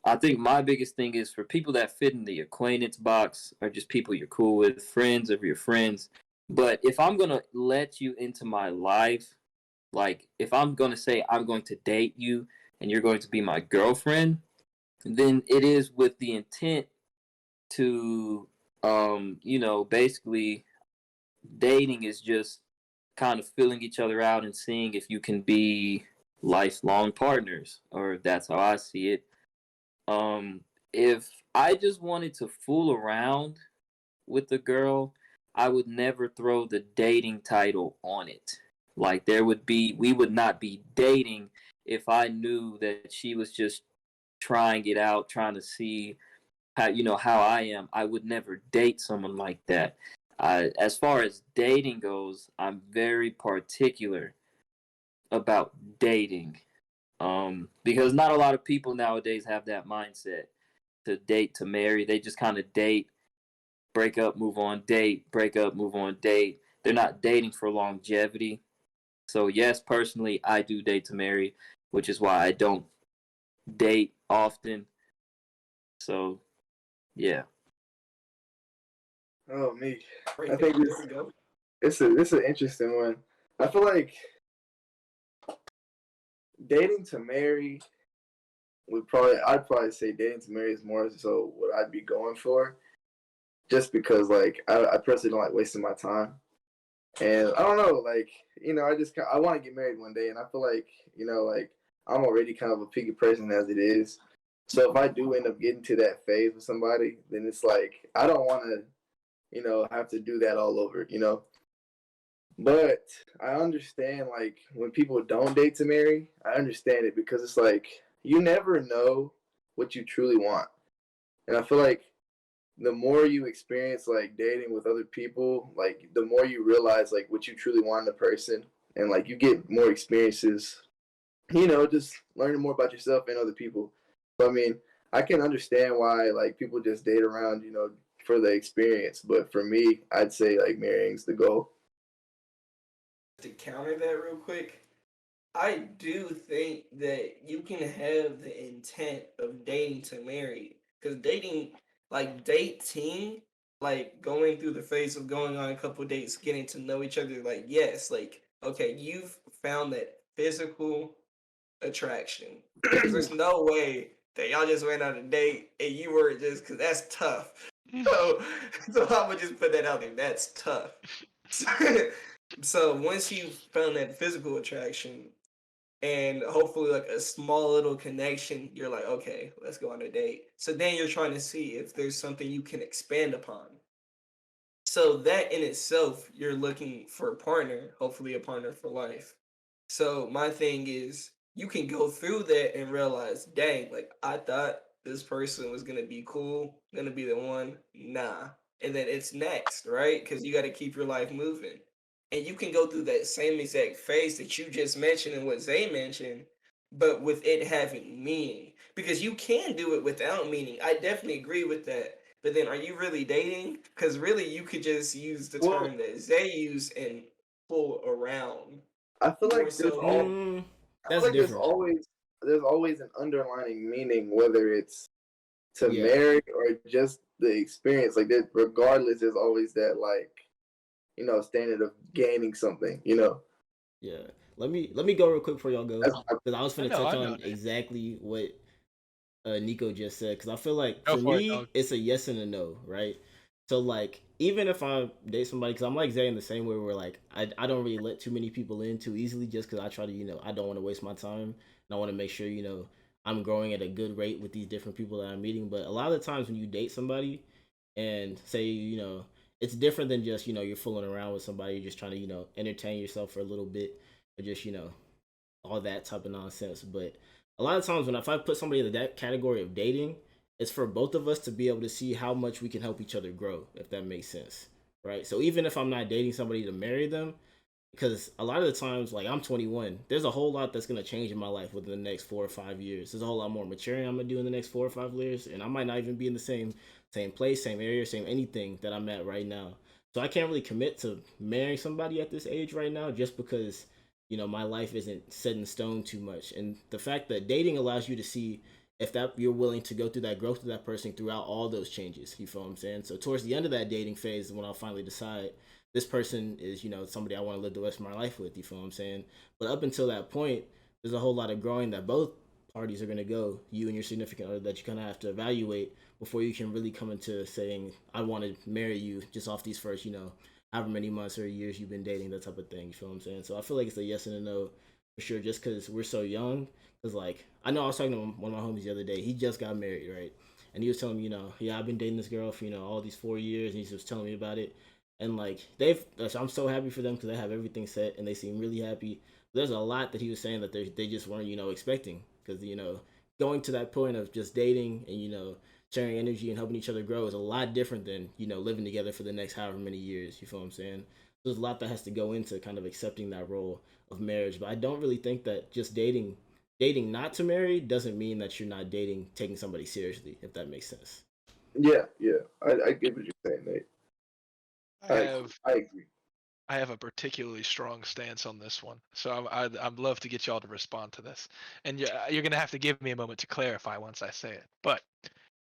I think my biggest thing is for people that fit in the acquaintance box are just people you're cool with, friends of your friends. But if I'm going to let you into my life, like if I'm going to say I'm going to date you and you're going to be my girlfriend, then it is with the intent to, basically dating is just kind of filling each other out and seeing if you can be lifelong partners, or that's how I see it. Um, if I just wanted to fool around with the girl, I would never throw the dating title on it. Like we would not be dating if I knew that she was just trying it out, trying to see how I am. I would never date someone like that. As far as dating goes, I'm very particular about dating. Because not a lot of people nowadays have that mindset to date to marry. They just kind of date, break up, move on, date, break up, move on, date. They're not dating for longevity. So yes, personally, I do date to marry, which is why I don't date often. So yeah. Oh me, I Break think up. There we go. it's an interesting one. I feel like dating to marry I'd probably say dating to marry is more so what I'd be going for, just because like I personally don't like wasting my time, and I don't know, like I want to get married one day, and I feel like like I'm already kind of a picky person as it is, so if I do end up getting to that phase with somebody, then it's like I don't want to have to do that all over. But I understand, like, when people don't date to marry, I understand it because it's like you never know what you truly want. And I feel like the more you experience like dating with other people, like the more you realize like what you truly want in a person, and like you get more experiences, just learning more about yourself and other people. So I mean, I can understand why like people just date around, for the experience, but for me, I'd say like marrying's the goal. To counter that real quick, I do think that you can have the intent of dating to marry. Because dating, like going through the phase of going on a couple dates, getting to know each other, like, yes, like, okay, you've found that physical attraction. Because there's no way that y'all just went on a date and you were just, because that's tough. So, so I would just put that out there. That's tough. So once you found that physical attraction and hopefully like a small little connection, you're like, okay, let's go on a date. So then you're trying to see if there's something you can expand upon. So that in itself, you're looking for a partner, hopefully a partner for life. So my thing is, you can go through that and realize, dang, like I thought this person was gonna be cool, gonna be the one. Nah, and then it's next, right? Because you got to keep your life moving, and you can go through that same exact phase that you just mentioned and what Zay mentioned, but with it having meaning. Because you can do it without meaning. I definitely agree with that. But then, are you really dating? Because really, you could just use the Well, term that Zay used and pull around I feel more like so than I feel That's like different. there's always an underlining meaning, whether it's to Yeah. marry or just the experience. Like that, regardless, there's always that like standard of gaining something. Yeah. Let me go real quick before y'all go, That's my, because I was I finna know, touch I know, on Nick. exactly what Nico just said, because I feel like Go for for it, me dog. it's a yes and a no, right? So like even if I date somebody, because I'm like Zay in the same way where like I don't really let too many people in too easily, just because I try to I don't want to waste my time, and I want to make sure I'm growing at a good rate with these different people that I'm meeting. But a lot of the times when you date somebody and say it's different than just you're fooling around with somebody, you're just trying to entertain yourself for a little bit, or just all that type of nonsense. But a lot of times if I put somebody in that category of dating, it's for both of us to be able to see how much we can help each other grow, if that makes sense, right? So even if I'm not dating somebody to marry them, because a lot of the times, like, I'm 21, there's a whole lot that's going to change in my life within the next 4 or 5 years. There's a whole lot more maturing I'm going to do in the next 4 or 5 years, and I might not even be in the same place, same area, same anything that I'm at right now. So I can't really commit to marrying somebody at this age right now, just because my life isn't set in stone too much. And the fact that dating allows you to see if that you're willing to go through that growth with that person throughout all those changes. You feel what I'm saying? So towards the end of that dating phase, when I'll finally decide this person is, somebody I want to live the rest of my life with. You feel what I'm saying? But up until that point, there's a whole lot of growing that both parties are going to go, you and your significant other, that you kind of have to evaluate before you can really come into saying, I want to marry you just off these first, however many months or years you've been dating, that type of thing. You feel what I'm saying? So I feel like it's a yes and a no for sure, just because we're so young. Because, like, I know I was talking to one of my homies the other day. He just got married, right? And he was telling me, yeah, I've been dating this girl for, all these 4 years. And he was telling me about it. And, like, I'm so happy for them because they have everything set and they seem really happy. There's a lot that he was saying that they just weren't, expecting. Because, going to that point of just dating and, sharing energy and helping each other grow is a lot different than, living together for the next however many years. You feel what I'm saying? There's a lot that has to go into kind of accepting that role of marriage. But I don't really think that just dating not to marry doesn't mean that you're not dating taking somebody seriously, if that makes sense. Yeah, I get what you're saying, Nate. I agree. I have a particularly strong stance on this one, so I'd love to get y'all to respond to this, and you're gonna have to give me a moment to clarify once I say it. But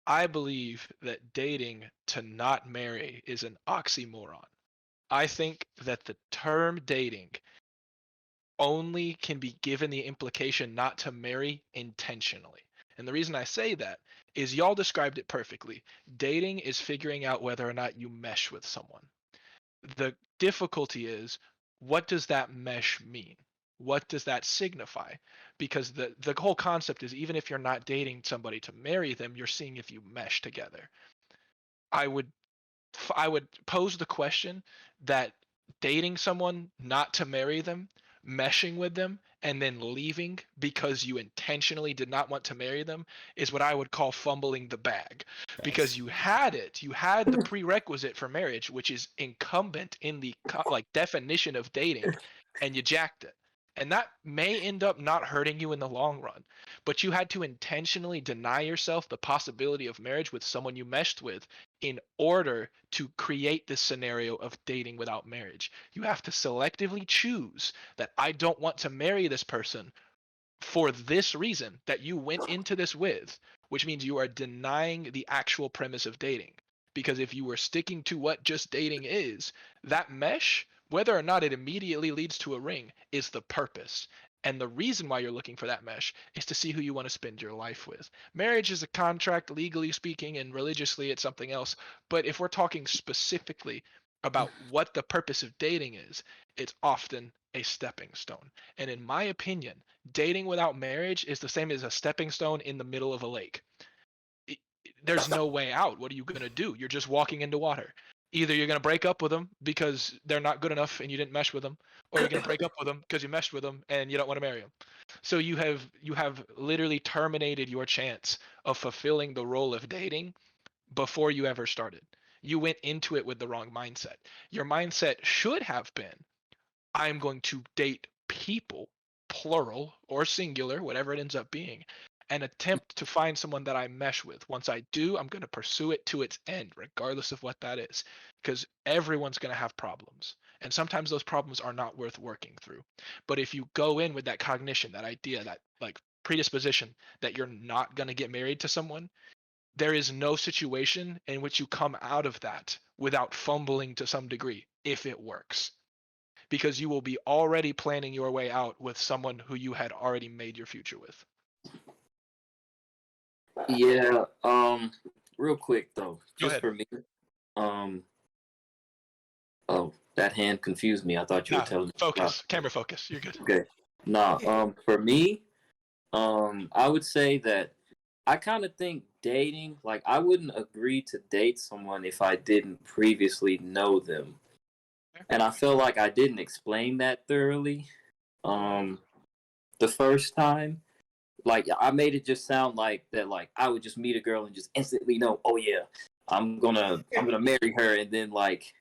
I believe that dating to not marry is an oxymoron. I think that the term dating only can be given the implication not to marry intentionally. And the reason I say that is y'all described it perfectly. Dating is figuring out whether or not you mesh with someone. The difficulty is, what does that mesh mean? What does that signify? Because the whole concept is, even if you're not dating somebody to marry them, you're seeing if you mesh together. I would pose the question that dating someone not to marry them, meshing with them, and then leaving because you intentionally did not want to marry them is what I would call fumbling the bag. Because Facts. you had the prerequisite for marriage, which is incumbent in the definition of dating, and you jacked it. And that may end up not hurting you in the long run, but you had to intentionally deny yourself the possibility of marriage with someone you meshed with in order to create this scenario of dating without marriage. You have to selectively choose that I don't want to marry this person for this reason that you went into this with, which means you are denying the actual premise of dating. Because if you were sticking to what just dating is, that mesh, whether or not it immediately leads to a ring, is the purpose. And the reason why you're looking for that mesh is to see who you want to spend your life with. Marriage is a contract, legally speaking, and religiously it's something else. But if we're talking specifically about what the purpose of dating is, it's often a stepping stone. And in my opinion, dating without marriage is the same as a stepping stone in the middle of a lake. There's no way out. What are you going to do? You're just walking into water. Either you're going to break up with them because they're not good enough and you didn't mesh with them, or you're going to break up with them because you meshed with them and you don't want to marry them. So you have literally terminated your chance of fulfilling the role of dating before you ever started. You went into it with the wrong mindset. Your mindset should have been, I'm going to date people, plural or singular, whatever it ends up being, and attempt to find someone that I mesh with. Once I do, I'm going to pursue it to its end, regardless of what that is, because everyone's going to have problems. And sometimes those problems are not worth working through. But if you go in with that cognition, that idea, that like predisposition that you're not going to get married to someone, there is no situation in which you come out of that without fumbling to some degree if it works, because you will be already planning your way out with someone who you had already made your future with. Yeah, real quick though, Go just ahead. for me, um, oh, that hand confused me. I thought you were Nah, telling me. focus, camera focus. You're good. Okay. Nah, for me, I would say that I kind of think dating, like, I wouldn't agree to date someone if I didn't previously know them. And I feel like I didn't explain that thoroughly, the first time. like I made it just sound like that, like I would just meet a girl and just instantly know, oh yeah, I'm gonna marry her, and then like,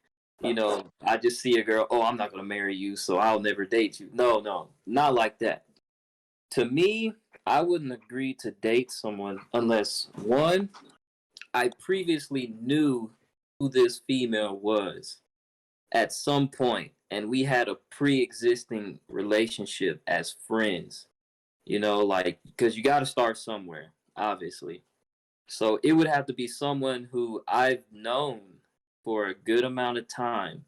I just see a girl, oh, I'm not gonna marry you, so I'll never date you. No, no, not like that. To me, I wouldn't agree to date someone unless one, I previously knew who this female was at some point, and we had a pre-existing relationship as friends. Like, because you got to start somewhere, obviously. So it would have to be someone who I've known for a good amount of time.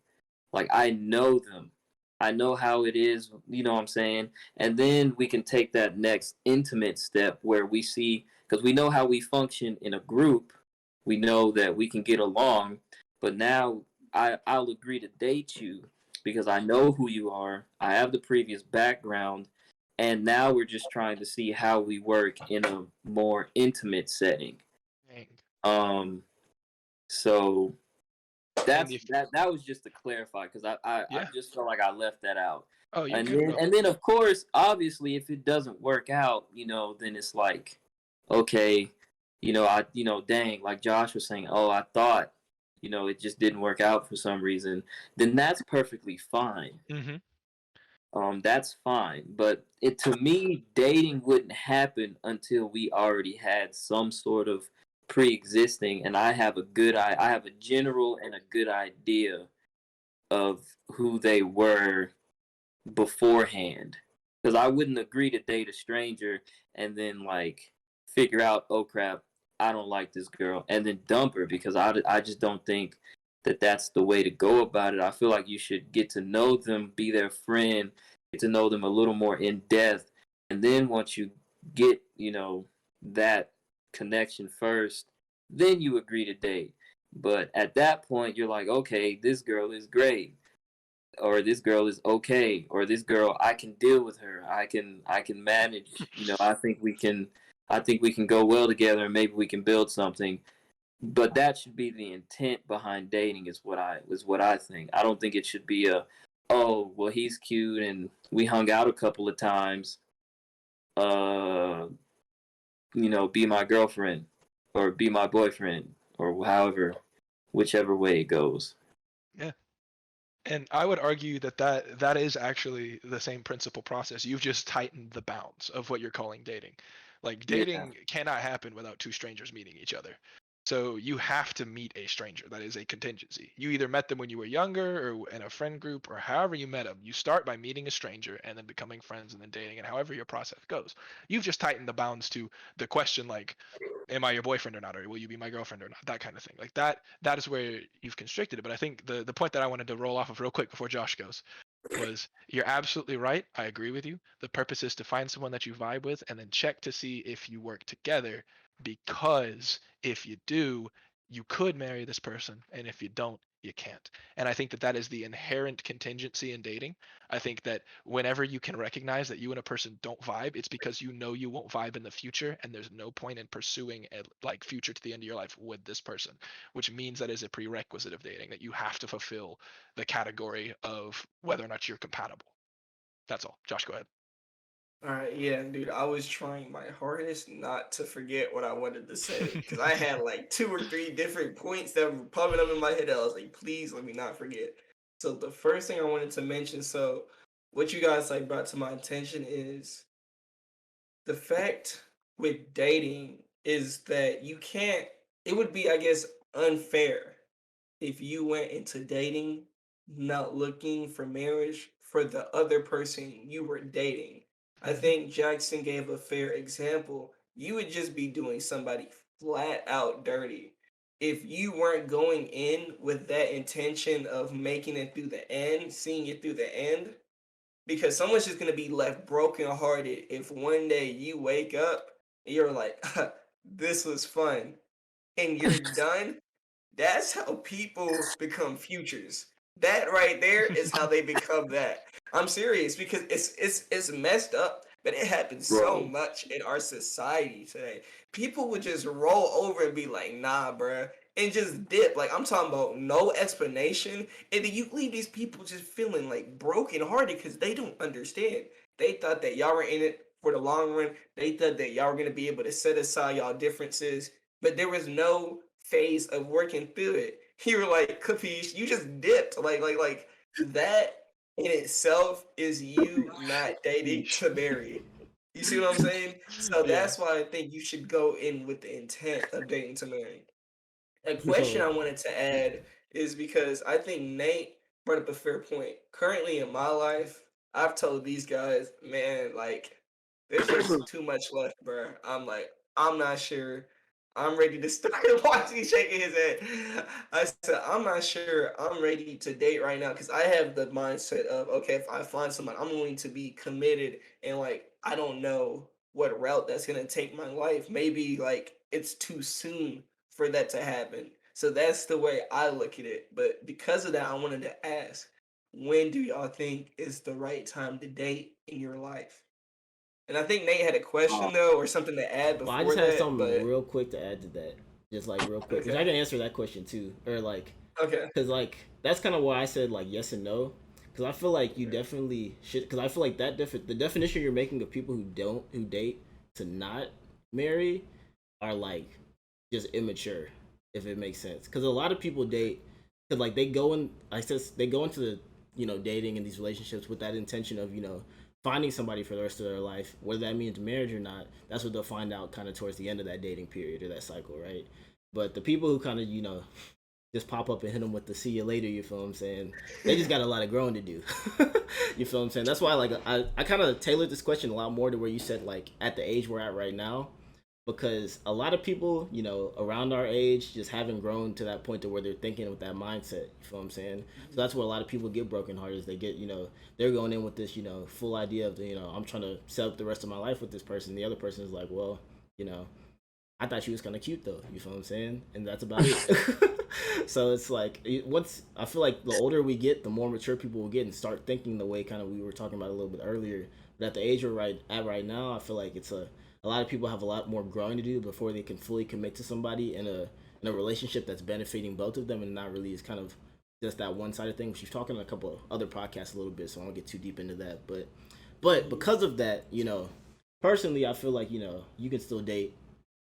Like, I know them. I know how it is, you know what I'm saying? And then we can take that next intimate step where we see, because we know how we function in a group. We know that we can get along, but now I'll agree to date you because I know who you are. I have the previous background, and now we're just trying to see how we work in a more intimate setting. Dang. So And that's if that was just to clarify because I yeah, just felt like I left that out. oh, you're And good, then bro. and then of course, obviously, if it doesn't work out, then it's like, okay, dang, like Josh was saying, oh, I thought, it just didn't work out for some reason. Then that's perfectly fine. Mm-hmm. That's fine. But to me, dating wouldn't happen until we already had some sort of pre-existing, and I have a general and a good idea of who they were beforehand. Because I wouldn't agree to date a stranger and then like figure out, oh crap, I don't like this girl, and then dump her because I just don't think that that's the way to go about it. I feel like you should get to know them, be their friend, get to know them a little more in depth, and then once you get, that connection first, then you agree to date. But at that point, you're like, okay, this girl is great, or this girl is okay, or this girl, I can deal with her. I can manage. I think we can go well together, and maybe we can build something. But that should be the intent behind dating, is what I think. I don't think it should be oh, well, he's cute and we hung out a couple of times. Uh, be my girlfriend or be my boyfriend or however, whichever way it goes. Yeah. And I would argue that is actually the same principal process. You've just tightened the bounds of what you're calling dating. Like Yeah. dating cannot happen without two strangers meeting each other. So you have to meet a stranger. That is a contingency. You either met them when you were younger or in a friend group or however you met them. You start by meeting a stranger and then becoming friends and then dating and however your process goes. You've just tightened the bounds to the question like, am I your boyfriend or not, or will you be my girlfriend or not, that kind of thing. Like that is where you've constricted it. But I think the point that I wanted to roll off of real quick before Josh goes was you're absolutely right. I agree with you. The purpose is to find someone that you vibe with and then check to see if you work together, because if you do, you could marry this person, and if you don't, you can't. And I think that is the inherent contingency in dating. I think that whenever you can recognize that you and a person don't vibe, it's because you know you won't vibe in the future, and there's no point in pursuing a like future to the end of your life with this person, which means that is a prerequisite of dating, that you have to fulfill the category of whether or not you're compatible. That's all. Josh, go ahead. All right, yeah, dude. I was trying my hardest not to forget what I wanted to say because I had like two or three different points that were popping up in my head. I was like, please let me not forget. So the first thing I wanted to mention, so what you guys like brought to my attention is the fact with dating is that you can't. It would be, I guess, unfair if you went into dating not looking for marriage for the other person you were dating. I Mhm. think Jackson gave a fair example. You would just be doing somebody flat out dirty if you weren't going in with that intention of making it through the end, seeing it through the end. Because someone's just gonna be left brokenhearted if one day you wake up and you're like, this was fun, and you're done. That's how people become futures. That right there is how they become that. I'm serious because it's messed up, but it happens so Bro, much in our society today. People would just roll over and be like, "Nah, bruh," and just dip. Like I'm talking about no explanation, and then you leave these people just feeling like broken hearted because they don't understand. They thought that y'all were in it for the long run, they thought that y'all were gonna be able to set aside y'all differences, but there was no phase of working through it. You were like, Capiche, you just dipped. Like that in itself is you not dating to marry. You see what I'm saying? So Yeah. that's why I think you should go in with the intent of dating to marry. A question So I wanted to add is because I think Nate brought up a fair point. Currently in my life, I've told these guys, man, like, there's just too much left, bro. I'm like, I'm not sure. I'm ready to start watching. He's shaking his head. I said, I'm not sure I'm ready to date right now because I have the mindset of, okay, if I find someone, I'm going to be committed and like, I don't know what route that's going to take my life. Maybe like it's too soon for that to happen. So that's the way I look at it. But because of that, I wanted to ask, when do y'all think is the right time to date in your life? And I think Nate had a Uh, question though, or something to add Well, I before just had that. something But real quick to add to that. Just like real quick, because I okay, can answer that question too, or like, okay, because like that's kind of why I said like yes and no, because I feel like you okay. definitely should. Because I feel like the definition you're making of people who date to not marry are like just immature, if it makes sense. Because a lot of people date because like they go in. I says they go into the dating in these relationships with that intention of finding somebody for the rest of their life. Whether that means marriage or not, that's what they'll find out kind of towards the end of that dating period or that cycle, right? But the people who kind of just pop up and hit them with the see you later, you feel what I'm saying? They just got a lot of growing to do. You feel what I'm saying? That's why like I kind of tailored this question a lot more to where you said like at the age we're at right now, because a lot of people, around our age just haven't grown to that point to where they're thinking with that mindset. You feel what I'm saying? So that's where a lot of people get broken hearted. They get, they're going in with this, full idea of, I'm trying to set up the rest of my life with this person. The other person is like, well, you know, I thought she was kind of cute though. You feel what I'm saying? And that's about it. So it's like once I feel like the older we get, the more mature people will get and start thinking the way kind of we were talking about a little bit earlier. But at the age we're right now, I feel like it's a lot of people have a lot more growing to do before they can fully commit to somebody in a relationship that's benefiting both of them and not really is kind of just that one sided thing. Which you've talked on a couple of other podcasts a little bit, so I won't get too deep into that. But because of that, personally, I feel like you can still date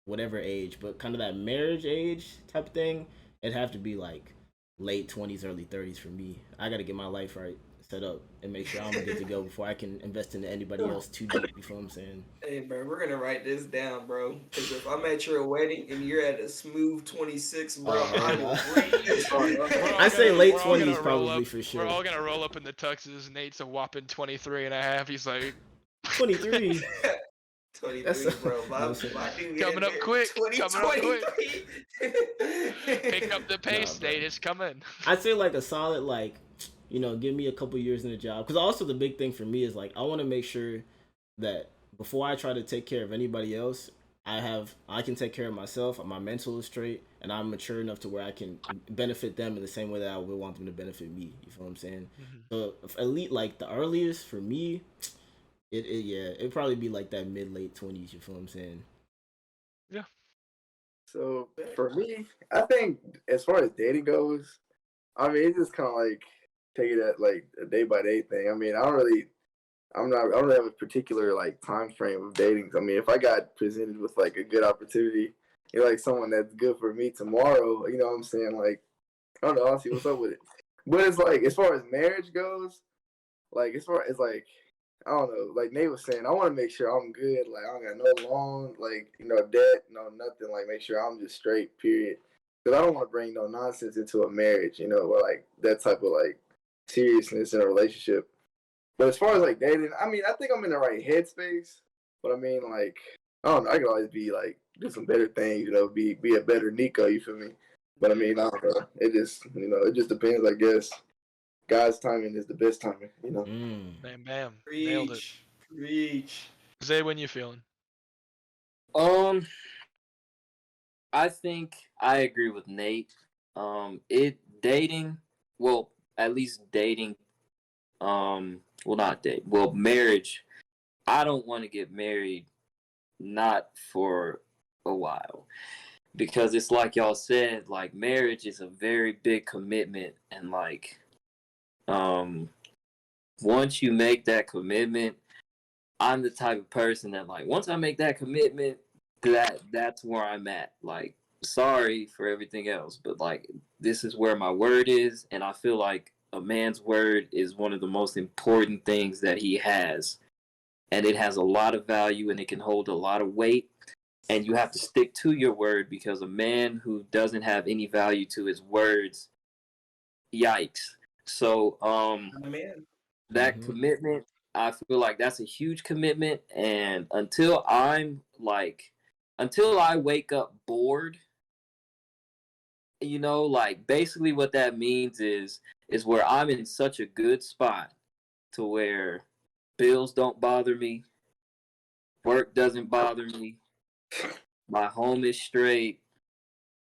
whatever age, but kind of that marriage age type of thing, it'd have to be like late 20s, early 30s for me. I got to get my life right, set up, and make sure I'm good to go before I can invest into anybody else too deep. You feel what I'm saying? Hey, bro, we're gonna write this down, bro. Because if I'm at your wedding and you're at a smooth 26, bro, I Hell will no. freeze. I say late We're all 20s gonna roll probably up. for We're sure. all gonna roll up in the tuxes. Nate's a whopping 23 and a half. He's like 23. That's 23, bro. no My dude coming getting up married quick. Coming up quick. 2023. Pick up the nah, pace, bro. Nate. It's coming. I'd say like a solid like give me a couple years in the job, because also the big thing for me is like I want to make sure that before I try to take care of anybody else, I can take care of myself. My mental is straight, and I'm mature enough to where I can benefit them in the same way that I would want them to benefit me. You feel what I'm saying? Mhm. So elite like the earliest for me, it'd probably be like that mid late 20s. You feel what I'm saying? Yeah. So for me, I think as far as dating goes, I mean, it's just kind of like take it at like a day by day thing. I mean, I don't really have a particular like time frame of dating. I mean, if I got presented with like a good opportunity, like someone that's good for me tomorrow, you know what I'm saying? Like, I don't know, I'll see what's up with it. But it's like, as far as marriage goes, like, as far as like, I don't know, like Nate was saying, I want to make sure I'm good. Like, I don't got no loan, like, debt, no nothing. Like, make sure I'm just straight, period. Because I don't want to bring no nonsense into a marriage, or like that type of like seriousness in a relationship. But as far as like dating, I mean, I think I'm in the right headspace. But I mean, like, I don't know, I could always be like, do some better things, be a better Nico, you feel me? But I mean, I don't know. It just, it just depends, I guess. God's timing is the best timing. Mm. Bam, bam. Nailed it. Preach, preach. Zay, when you feeling? um, I think I agree with Nate. It dating, well, at least dating. Well, not date. Well, marriage. I don't want to get married, not for a while, because it's like y'all said. Like marriage is a very big commitment, and like, once you make that commitment, I'm the type of person that, like, once I make that commitment, that's where I'm at. Like, sorry for everything else, but like, this is where my word is, and I feel like a man's word is one of the most important things that he has, and it has a lot of value, and it can hold a lot of weight. And you have to stick to your word, because a man who doesn't have any value to his words, yikes. So, Man. that Mm-hmm. commitment, I feel like that's a huge commitment. And until I wake up bored, like, basically what that means is where I'm in such a good spot to where bills don't bother me, work doesn't bother me, my home is straight,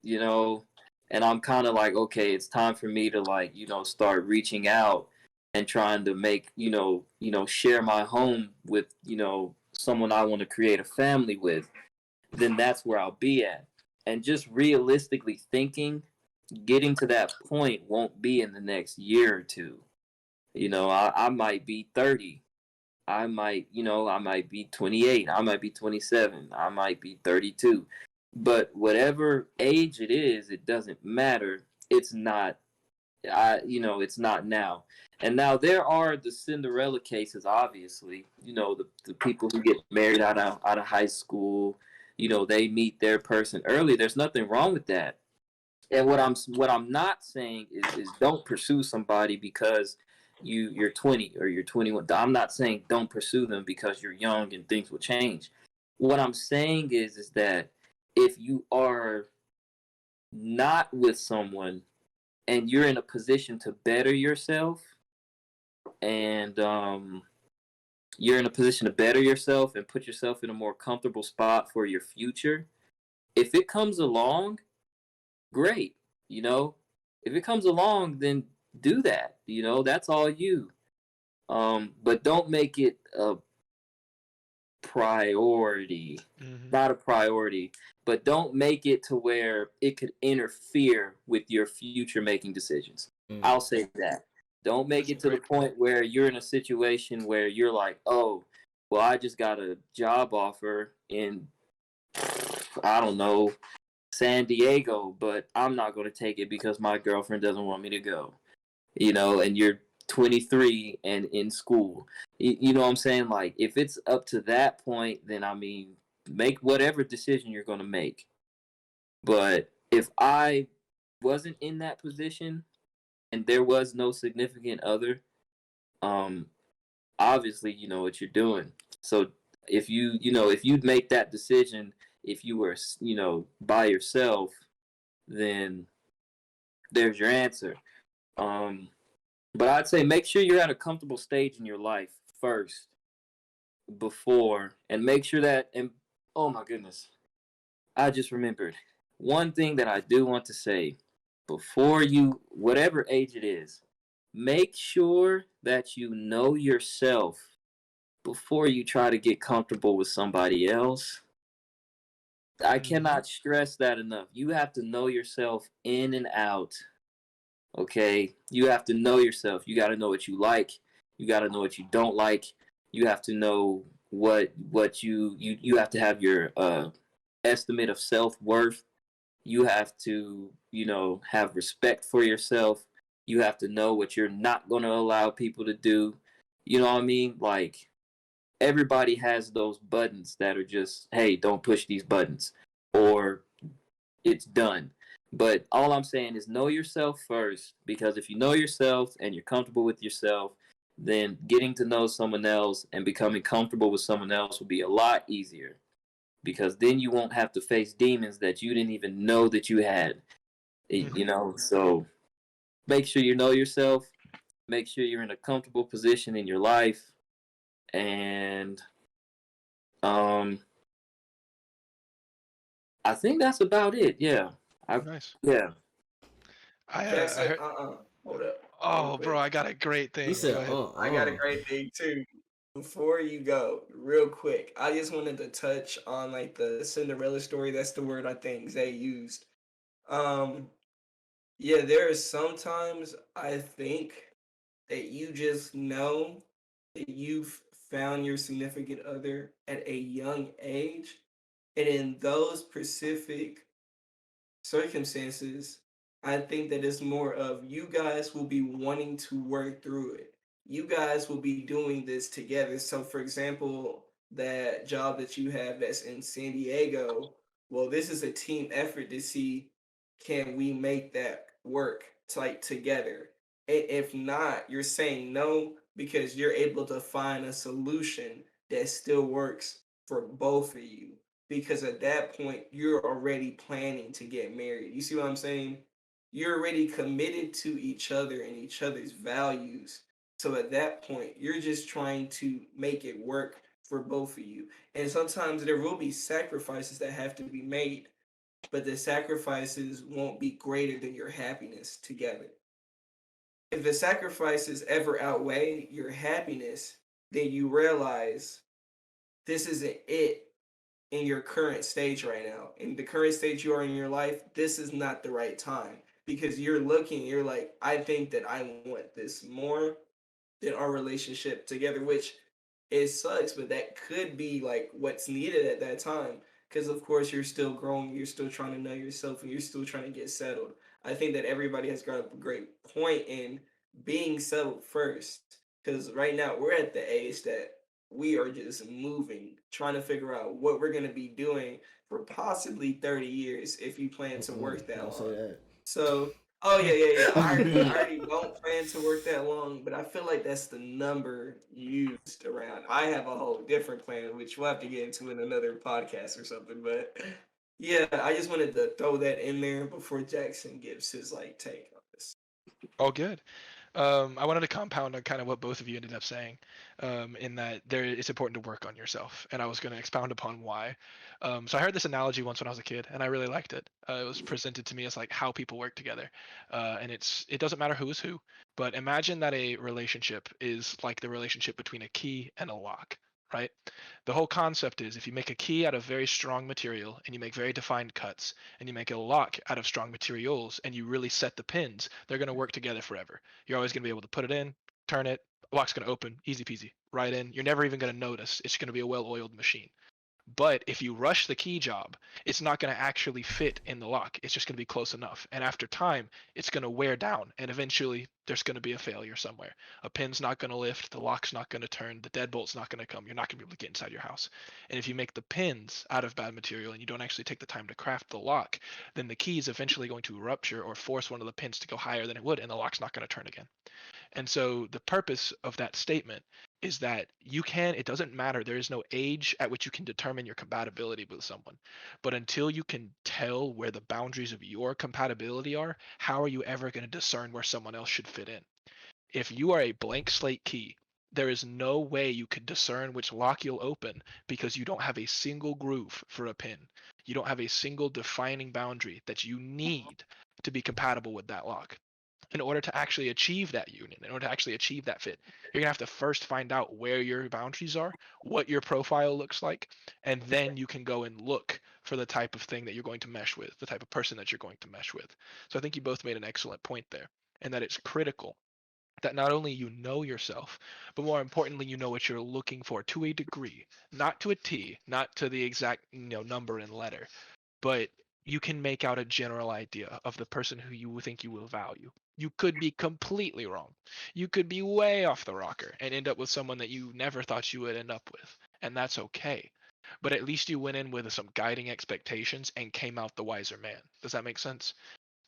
you know, and I'm kind of like, okay, it's time for me to, like, start reaching out and trying to make, share my home with, someone I want to create a family with. Then that's where I'll be at. And just realistically thinking, getting to that point won't be in the next year or two. I might be 30. I might be 28. I might be 27. I might be 32. But whatever age it is, it doesn't matter. It's not, it's not now. And now there are the Cinderella cases, obviously. The people who get married out of high school, they meet their person early. There's nothing wrong with that. And what I'm not saying is don't pursue somebody because you're 20 or you're 21. I'm not saying don't pursue them because you're young and things will change. What I'm saying is that if you are not with someone and you're in a position to better yourself, and you're in a position to better yourself and put yourself in a more comfortable spot for your future, if it comes along, great. You know, if it comes along, then do that. That's all you. But don't make it a priority. Mm-hmm. Not a priority, but don't make it to where it could interfere with your future making decisions. Mm. I'll say that. Don't make That's a it to the great point. point where you're in a situation where you're like, oh, well, I just got a job offer in, I don't know, San Diego, but I'm not going to take it because my girlfriend doesn't want me to go. And you're 23 and in school. You know what I'm saying? Like, if it's up to that point, then I mean, make whatever decision you're going to make. But if I wasn't in that position and there was no significant other, um, obviously you know what you're doing. So if you'd make that decision, if you were, by yourself, then there's your answer. Um, but I'd say make sure you're at a comfortable stage in your life first before, and make sure that, and oh my goodness, I just remembered one thing that I do want to say before you, whatever age it is, make sure that you know yourself before you try to get comfortable with somebody else. I Mm-hmm. cannot stress that enough. You have to know yourself in and out. Okay, you have to know yourself. You got to know what you like. You got to know what you don't like. You have to know what you have to have your estimate of self-worth. You have to, have respect for yourself. You have to know what you're not going to allow people to do. You know what I mean? Like, everybody has those buttons that are just, hey, don't push these buttons, or it's done. But all I'm saying is know yourself first, because if you know yourself and you're comfortable with yourself, then getting to know someone else and becoming comfortable with someone else will be a lot easier, because then you won't have to face demons that you didn't even know that you had. Mm-hmm. So make sure you know yourself, make sure you're in a comfortable position in your life, and um I think that's about it. Yeah. I Nice. yeah. I Jackson, heard. hold up, real Oh, bro, quick. I got a great He thing. said, Go ahead. I got a great thing too. Before you go, real quick, I just wanted to touch on like the Cinderella story. That's the word I think Zay used. Um, yeah, there is sometimes I think that you just know that you've found your significant other at a young age, and in those specific circumstances, I think that it's more of you guys will be wanting to work through it. You guys will be doing this together. So, for example, that job that you have that's in San Diego, well, this is a team effort to see can we make that work like together. If not, you're saying no because you're able to find a solution that still works for both of you because at that point you're already planning to get married. You see what I'm saying? You're already committed to each other and each other's values. So at that point, you're just trying to make it work for both of you. And sometimes there will be sacrifices that have to be made, but the sacrifices won't be greater than your happiness together. If the sacrifices ever outweigh your happiness, then you realize this isn't it in your current stage right now. In the current stage you are in your life, this is not the right time because you're like, I think that I want this more than our relationship together, which it sucks, but that could be like what's needed at that time. Because of course you're still growing, you're still trying to know yourself, and you're still trying to get settled. I think that everybody has got a great point in being settled first. Because right now we're at the age that we are just moving, trying to figure out what we're gonna be doing for possibly 30 years if you plan to work that Don't say long. that. So, oh yeah. I already don't plan to work that long, but I feel like that's the number used around. I have a whole different plan, which we'll have to get into in another podcast or something. But yeah, I just wanted to throw that in there before Jackson gives his like take on this. All good. I wanted to compound on kind of what both of you ended up saying, in that it's important to work on yourself, and I was going to expound upon why. So I heard this analogy once when I was a kid, and I really liked it. It was presented to me as like how people work together, and it doesn't matter who is who, but imagine that a relationship is like the relationship between a key and a lock, right? The whole concept is if you make a key out of very strong material and you make very defined cuts, and you make a lock out of strong materials and you really set the pins, they're going to work together forever. You're always going to be able to put it in, turn it, lock's going to open, easy peasy, right in. You're never even going to notice. It's going to be a well-oiled machine. But if you rush the key job, it's not going to actually fit in the lock. It's just going to be close enough. And after time, it's going to wear down. And eventually, there's going to be a failure somewhere. A pin's not going to lift. The lock's not going to turn. The deadbolt's not going to come. You're not going to be able to get inside your house. And if you make the pins out of bad material and you don't actually take the time to craft the lock, then the key is eventually going to rupture or force one of the pins to go higher than it would, and the lock's not going to turn again. And so the purpose of that statement is that it doesn't matter. There is no age at which you can determine your compatibility with someone. But until you can tell where the boundaries of your compatibility are, how are you ever going to discern where someone else should fit in? If you are a blank slate key, there is no way you could discern which lock you'll open because you don't have a single groove for a pin. You don't have a single defining boundary that you need to be compatible with that lock. In order to actually achieve that union, in order to actually achieve that fit, you're gonna have to first find out where your boundaries are, what your profile looks like, and then you can go and look for the type of thing that you're going to mesh with, the type of person that you're going to mesh with. So I think you both made an excellent point there, and that it's critical that not only you know yourself, but more importantly, you know what you're looking for to a degree, not to a T, not to the exact number and letter, but you can make out a general idea of the person who you think you will value. You could be completely wrong. You could be way off the rocker and end up with someone that you never thought you would end up with. And that's okay. But at least you went in with some guiding expectations and came out the wiser man. Does that make sense?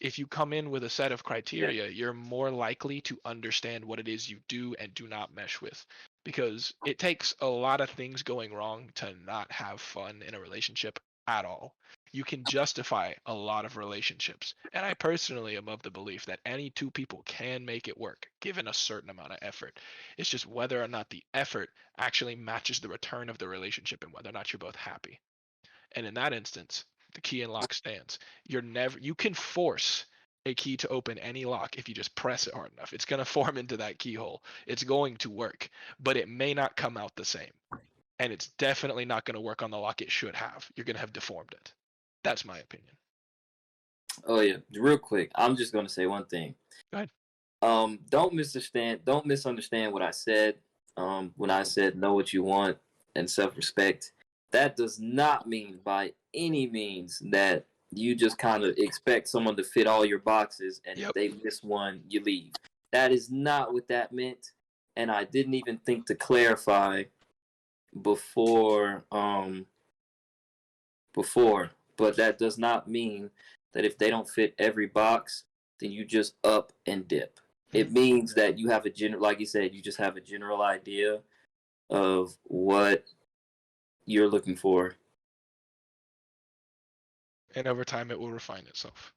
If you come in with a set of Yeah. criteria, you're more likely to understand what it is you do and do not mesh with. Because it takes a lot of things going wrong to not have fun in a relationship at all. You can justify a lot of relationships. And I personally am of the belief that any two people can make it work given a certain amount of effort. It's just whether or not the effort actually matches the return of the relationship and whether or not you're both happy. And in that instance, the key and lock stands. You can force a key to open any lock if you just press it hard enough. It's going to form into that keyhole. It's going to work, but it may not come out the same. And it's definitely not going to work on the lock it should have. You're going to have deformed it. That's my opinion. Oh yeah, real quick. I'm just gonna say one thing. Go ahead. Don't misunderstand what I said. When I said know what you want and self-respect, that does not mean by any means that you just kind of expect someone to fit all your boxes, and if Yep. they miss one, you leave. That is not what that meant, and I didn't even think to clarify before before, but that does not mean that if they don't fit every box, then you just up and dip. It means that you have a general, like you said, you just have a general idea of what you're looking for. And over time, it will refine itself.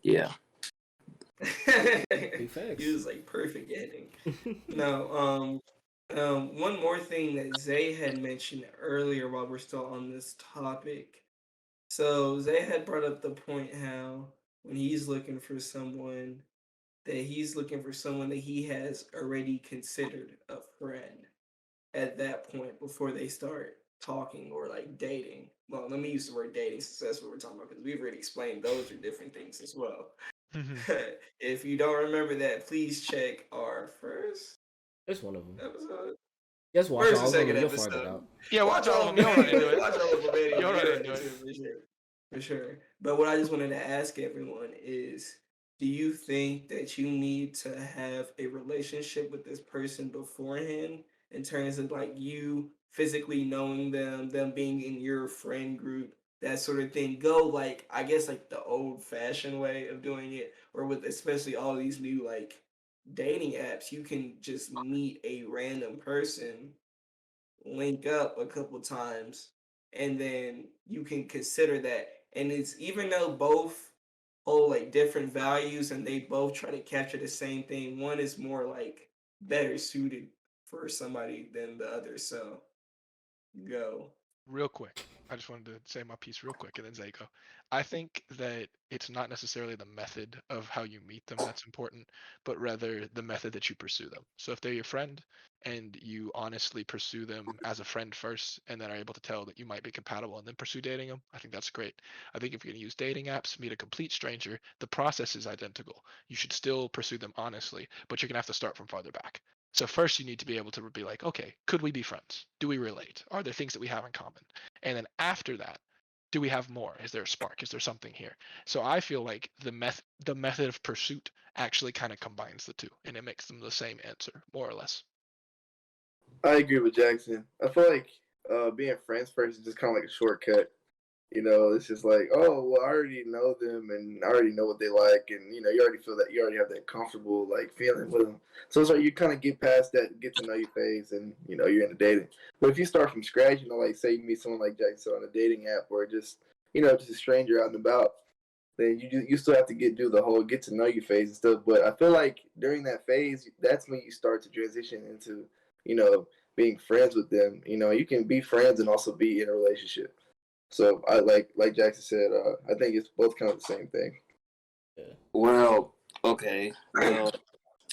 Yeah. Big facts. He was like perfect ending. No, one more thing that Zay had mentioned earlier while we're still on this topic. So Zay had brought up the point how when he's looking for someone, that he's looking for someone that he has already considered a friend at that point before they start talking or like dating. Well, let me use the word dating since that's what we're talking about because we've already explained those are different things as well. If you don't remember that, please check our first It's one of them. episode. Just watch First and all of second them. You'll find it episode. out. Yeah, watch all of them. You'll run into it. Watch all of them, baby. You'll You'll run run into into it. it for sure. For sure. But what I just wanted to ask everyone is, do you think that you need to have a relationship with this person beforehand in terms of like you physically knowing them being in your friend group, that sort of thing? Go like I guess like the old fashioned way of doing it, or with especially all these new like dating apps, you can just meet a random person, link up a couple times, and then you can consider that. And it's even though both hold like different values and they both try to capture the same thing, one is more like better suited for somebody than the other. So go. Real quick, I just wanted to say my piece real quick, and then Zayko. I think that it's not necessarily the method of how you meet them that's important, but rather the method that you pursue them. So if they're your friend and you honestly pursue them as a friend first, and then are able to tell that you might be compatible and then pursue dating them, I think that's great. I think if you're going to use dating apps, meet a complete stranger, the process is identical. You should still pursue them honestly, but you're going to have to start from farther back. So first you need to be able to be like, okay, could we be friends? Do we relate? Are there things that we have in common? And then after that, do we have more? Is there a spark? Is there something here? So I feel like the method of pursuit actually kind of combines the two, and it makes them the same answer, more or less. I agree with Jackson. I feel like being friends first is just kind of like a shortcut. You know, it's just like, oh, well, I already know them and I already know what they like, and you already feel that you already have that comfortable like feeling with them. So it's like you kind of get past that get to know you phase, and you're in the dating. But if you start from scratch, like say you meet someone like Jackson on a dating app or just just a stranger out and about, then you still have to do the whole get to know you phase and stuff. But I feel like during that phase, that's when you start to transition into being friends with them. You can be friends and also be in a relationship. So I like Jackson said, I think it's both kind of the same thing. Well, okay. Well,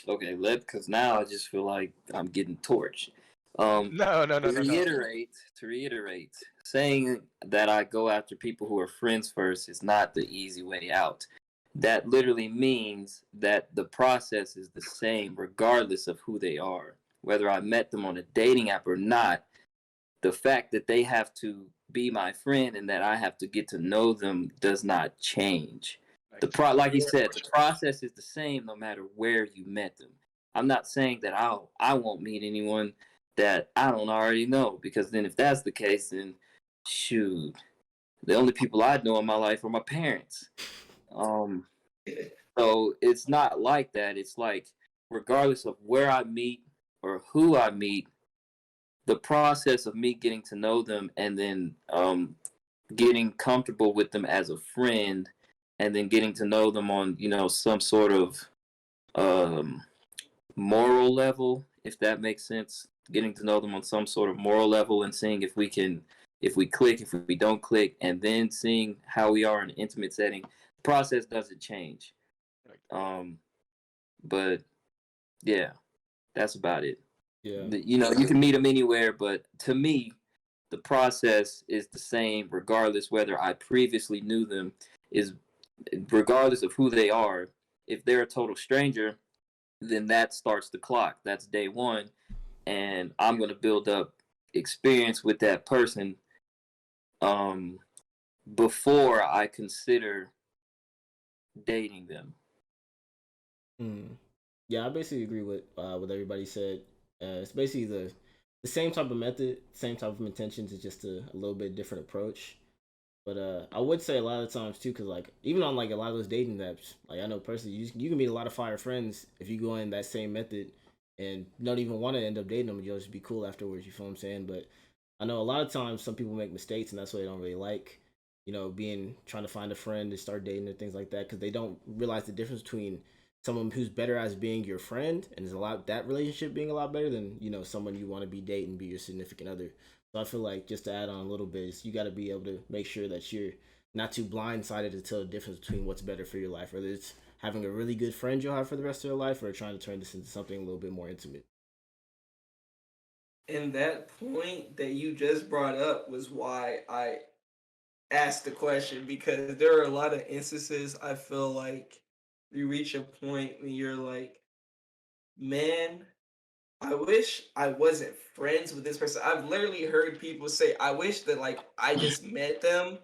okay. Because now I just feel like I'm getting torched. No. To reiterate, saying that I go after people who are friends first is not the easy way out. That literally means that the process is the same regardless of who they are. Whether I met them on a dating app or not, the fact that they have to be my friend and that I have to get to know them does not change. Like you said, the process is the same no matter where you met them. I'm not saying that I won't meet anyone that I don't already know, because then if that's the case, then shoot, the only people I know in my life are my parents. So it's not like that. It's like regardless of where I meet or who I meet, the process of me getting to know them and then getting comfortable with them as a friend, and then getting to know them on some sort of um, moral level, if that makes sense. Getting to know them on some sort of moral level and seeing if we click, if we don't click, and then seeing how we are in an intimate setting. The process doesn't change. But yeah, that's about it. Yeah. You can meet them anywhere, but to me, the process is the same regardless whether I previously knew them. Is regardless of who they are. If they're a total stranger, then that starts the clock. That's day one. And I'm going to build up experience with that person um, before I consider dating them. Yeah, I basically agree with what everybody said. It's basically the same type of method, same type of intentions. It's just a little bit different approach. But I would say a lot of times too, because like even on like a lot of those dating apps, like I know personally, you can meet a lot of fire friends if you go in that same method and don't even want to end up dating them. You'll just be cool afterwards. You feel what I'm saying? But I know a lot of times some people make mistakes, and that's why they don't really like, being trying to find a friend to start dating and things like that because they don't realize the difference between someone who's better as being your friend and is a lot that relationship being a lot better than someone you want to be dating, be your significant other. So I feel like just to add on a little bit, is you got to be able to make sure that you're not too blindsided to tell the difference between what's better for your life, whether it's having a really good friend you'll have for the rest of your life or trying to turn this into something a little bit more intimate. And that point that you just brought up was why I asked the question, because there are a lot of instances I feel like you reach a point when you're like, man, I wish I wasn't friends with this person. I've literally heard people say, I wish that like I just met them,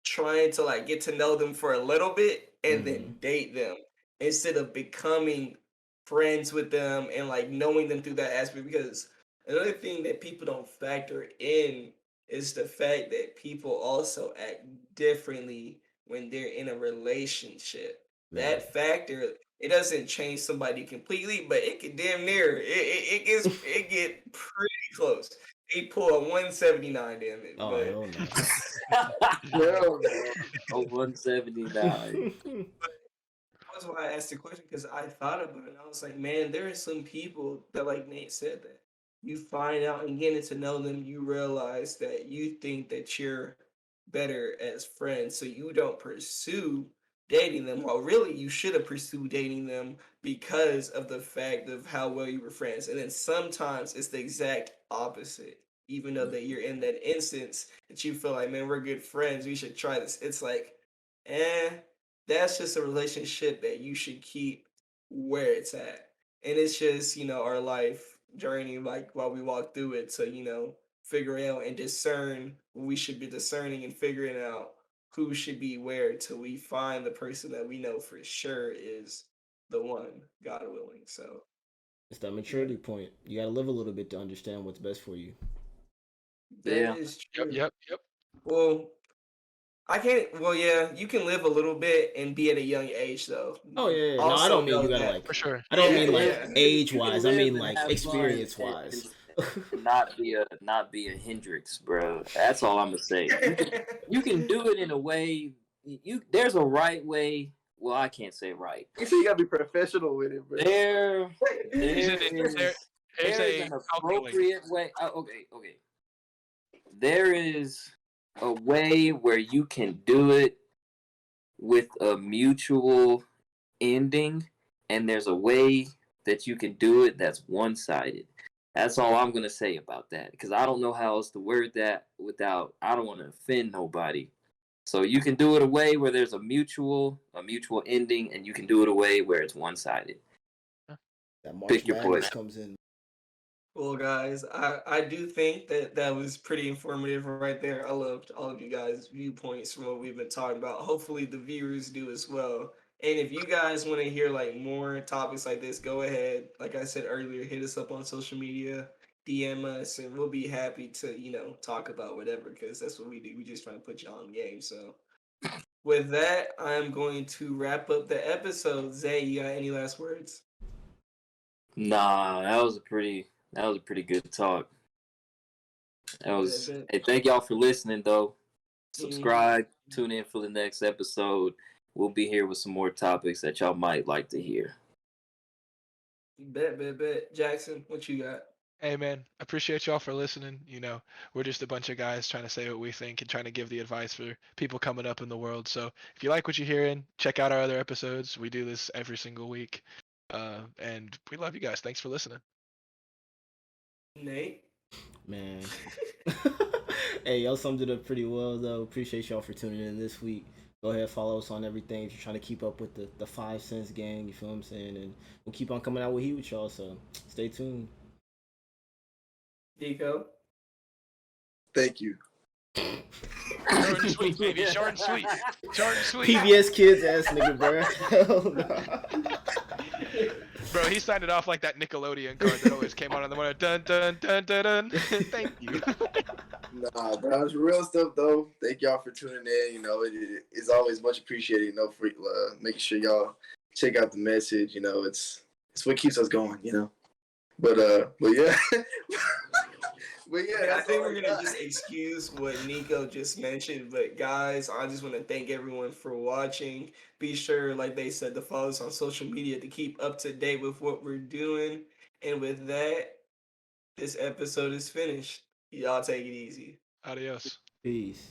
trying to like get to know them for a little bit and Mm-hmm. then date them instead of becoming friends with them and like knowing them through that aspect. Because another thing that people don't factor in is the fact that people also act differently when they're in a relationship. Man. That factor, it doesn't change somebody completely, but it can damn near it get pretty close. They pull a 179 damage, Oh but hell no. Hell no. A 179. that's why I asked the question, because I thought about it. And I was like, man, there are some people that, like Nate said, that you find out and getting to know them, you realize that you think that you're better as friends, so you don't pursue dating them. Well, really, you should have pursued dating them because of the fact of how well you were friends. And then sometimes it's the exact opposite. Even though that you're in that instance that you feel like, man, we're good friends, we should try this. It's like, eh, that's just a relationship that you should keep where it's at. And it's just, our life journey, like while we walk through it to, figure out and discern what we should be discerning and figuring out who should be where till we find the person that we know for sure is the one, God willing. So, It's that yeah, maturity point. You got to live a little bit to understand what's best for you. that Yeah. is Yep, true. yep, yep. Well, I can't, well, yeah, you can live a little bit and be at a young age, though. Oh yeah, yeah. No, I Also don't mean you know gotta that. like. For sure. I don't Yeah, mean like yeah. age You can wise. I live mean and like have fun experience wise. and not be a hindrance, bro. That's all I'm gonna say. You can do it in a way. There's a right way. Well, I can't say right. You see, you gotta be professional with it, bro. There, He's there in there. is There's there is a an calculator. appropriate way. Okay. There is a way where you can do it with a mutual ending, and there's a way that you can do it that's one-sided. That's all I'm gonna say about that, because I don't know how else to word that without, I don't want to offend nobody. So you can do it a way where there's a mutual ending, and you can do it a way where it's one-sided. That March Pick your Madness poison. comes in. Well, guys, I do think that that was pretty informative right there. I loved all of you guys' viewpoints from what we've been talking about. Hopefully, the viewers do as well. And if you guys want to hear like more topics like this, go ahead. Like I said earlier, hit us up on social media, DM us, and we'll be happy to talk about whatever, because that's what we do. We just trying to put you on game. So with that, I'm going to wrap up the episode. Zay, you got any last words? Nah, that was a pretty good talk. That Bet, was. bet. Hey, thank y'all for listening though. Mhm. Subscribe, tune in for the next episode. We'll be here with some more topics that y'all might like to hear. Bet, bet, bet. Jackson, what you got? Hey man, appreciate y'all for listening. We're just a bunch of guys trying to say what we think and trying to give the advice for people coming up in the world. So if you like what you're hearing, check out our other episodes. We do this every single week. And we love you guys. Thanks for listening. Nate? Man. Hey, y'all summed it up pretty well though. Appreciate y'all for tuning in this week. Go ahead, follow us on everything if you're trying to keep up with the 5 cents gang. You feel what I'm saying? And we'll keep on coming out with heat with y'all. So stay tuned. Nico. Thank you. Short and sweet, baby. Short and sweet. Short and sweet. PBS kids ass nigga, bro. Hell no. Bro, he signed it off like that Nickelodeon card that always came on in the morning. Dun dun dun dun dun. Thank you. Nah, but it's real stuff though. Thank y'all for tuning in. You know, it's always much appreciated. You know, for making sure y'all check out the message. You know, it's what keeps us going. You know, but yeah, but yeah. I think we're gonna just excuse what Nico just mentioned. But guys, I just want to thank everyone for watching. Be sure, like they said, to follow us on social media to keep up to date with what we're doing. And with that, this episode is finished. Y'all take it easy. Adios. Peace.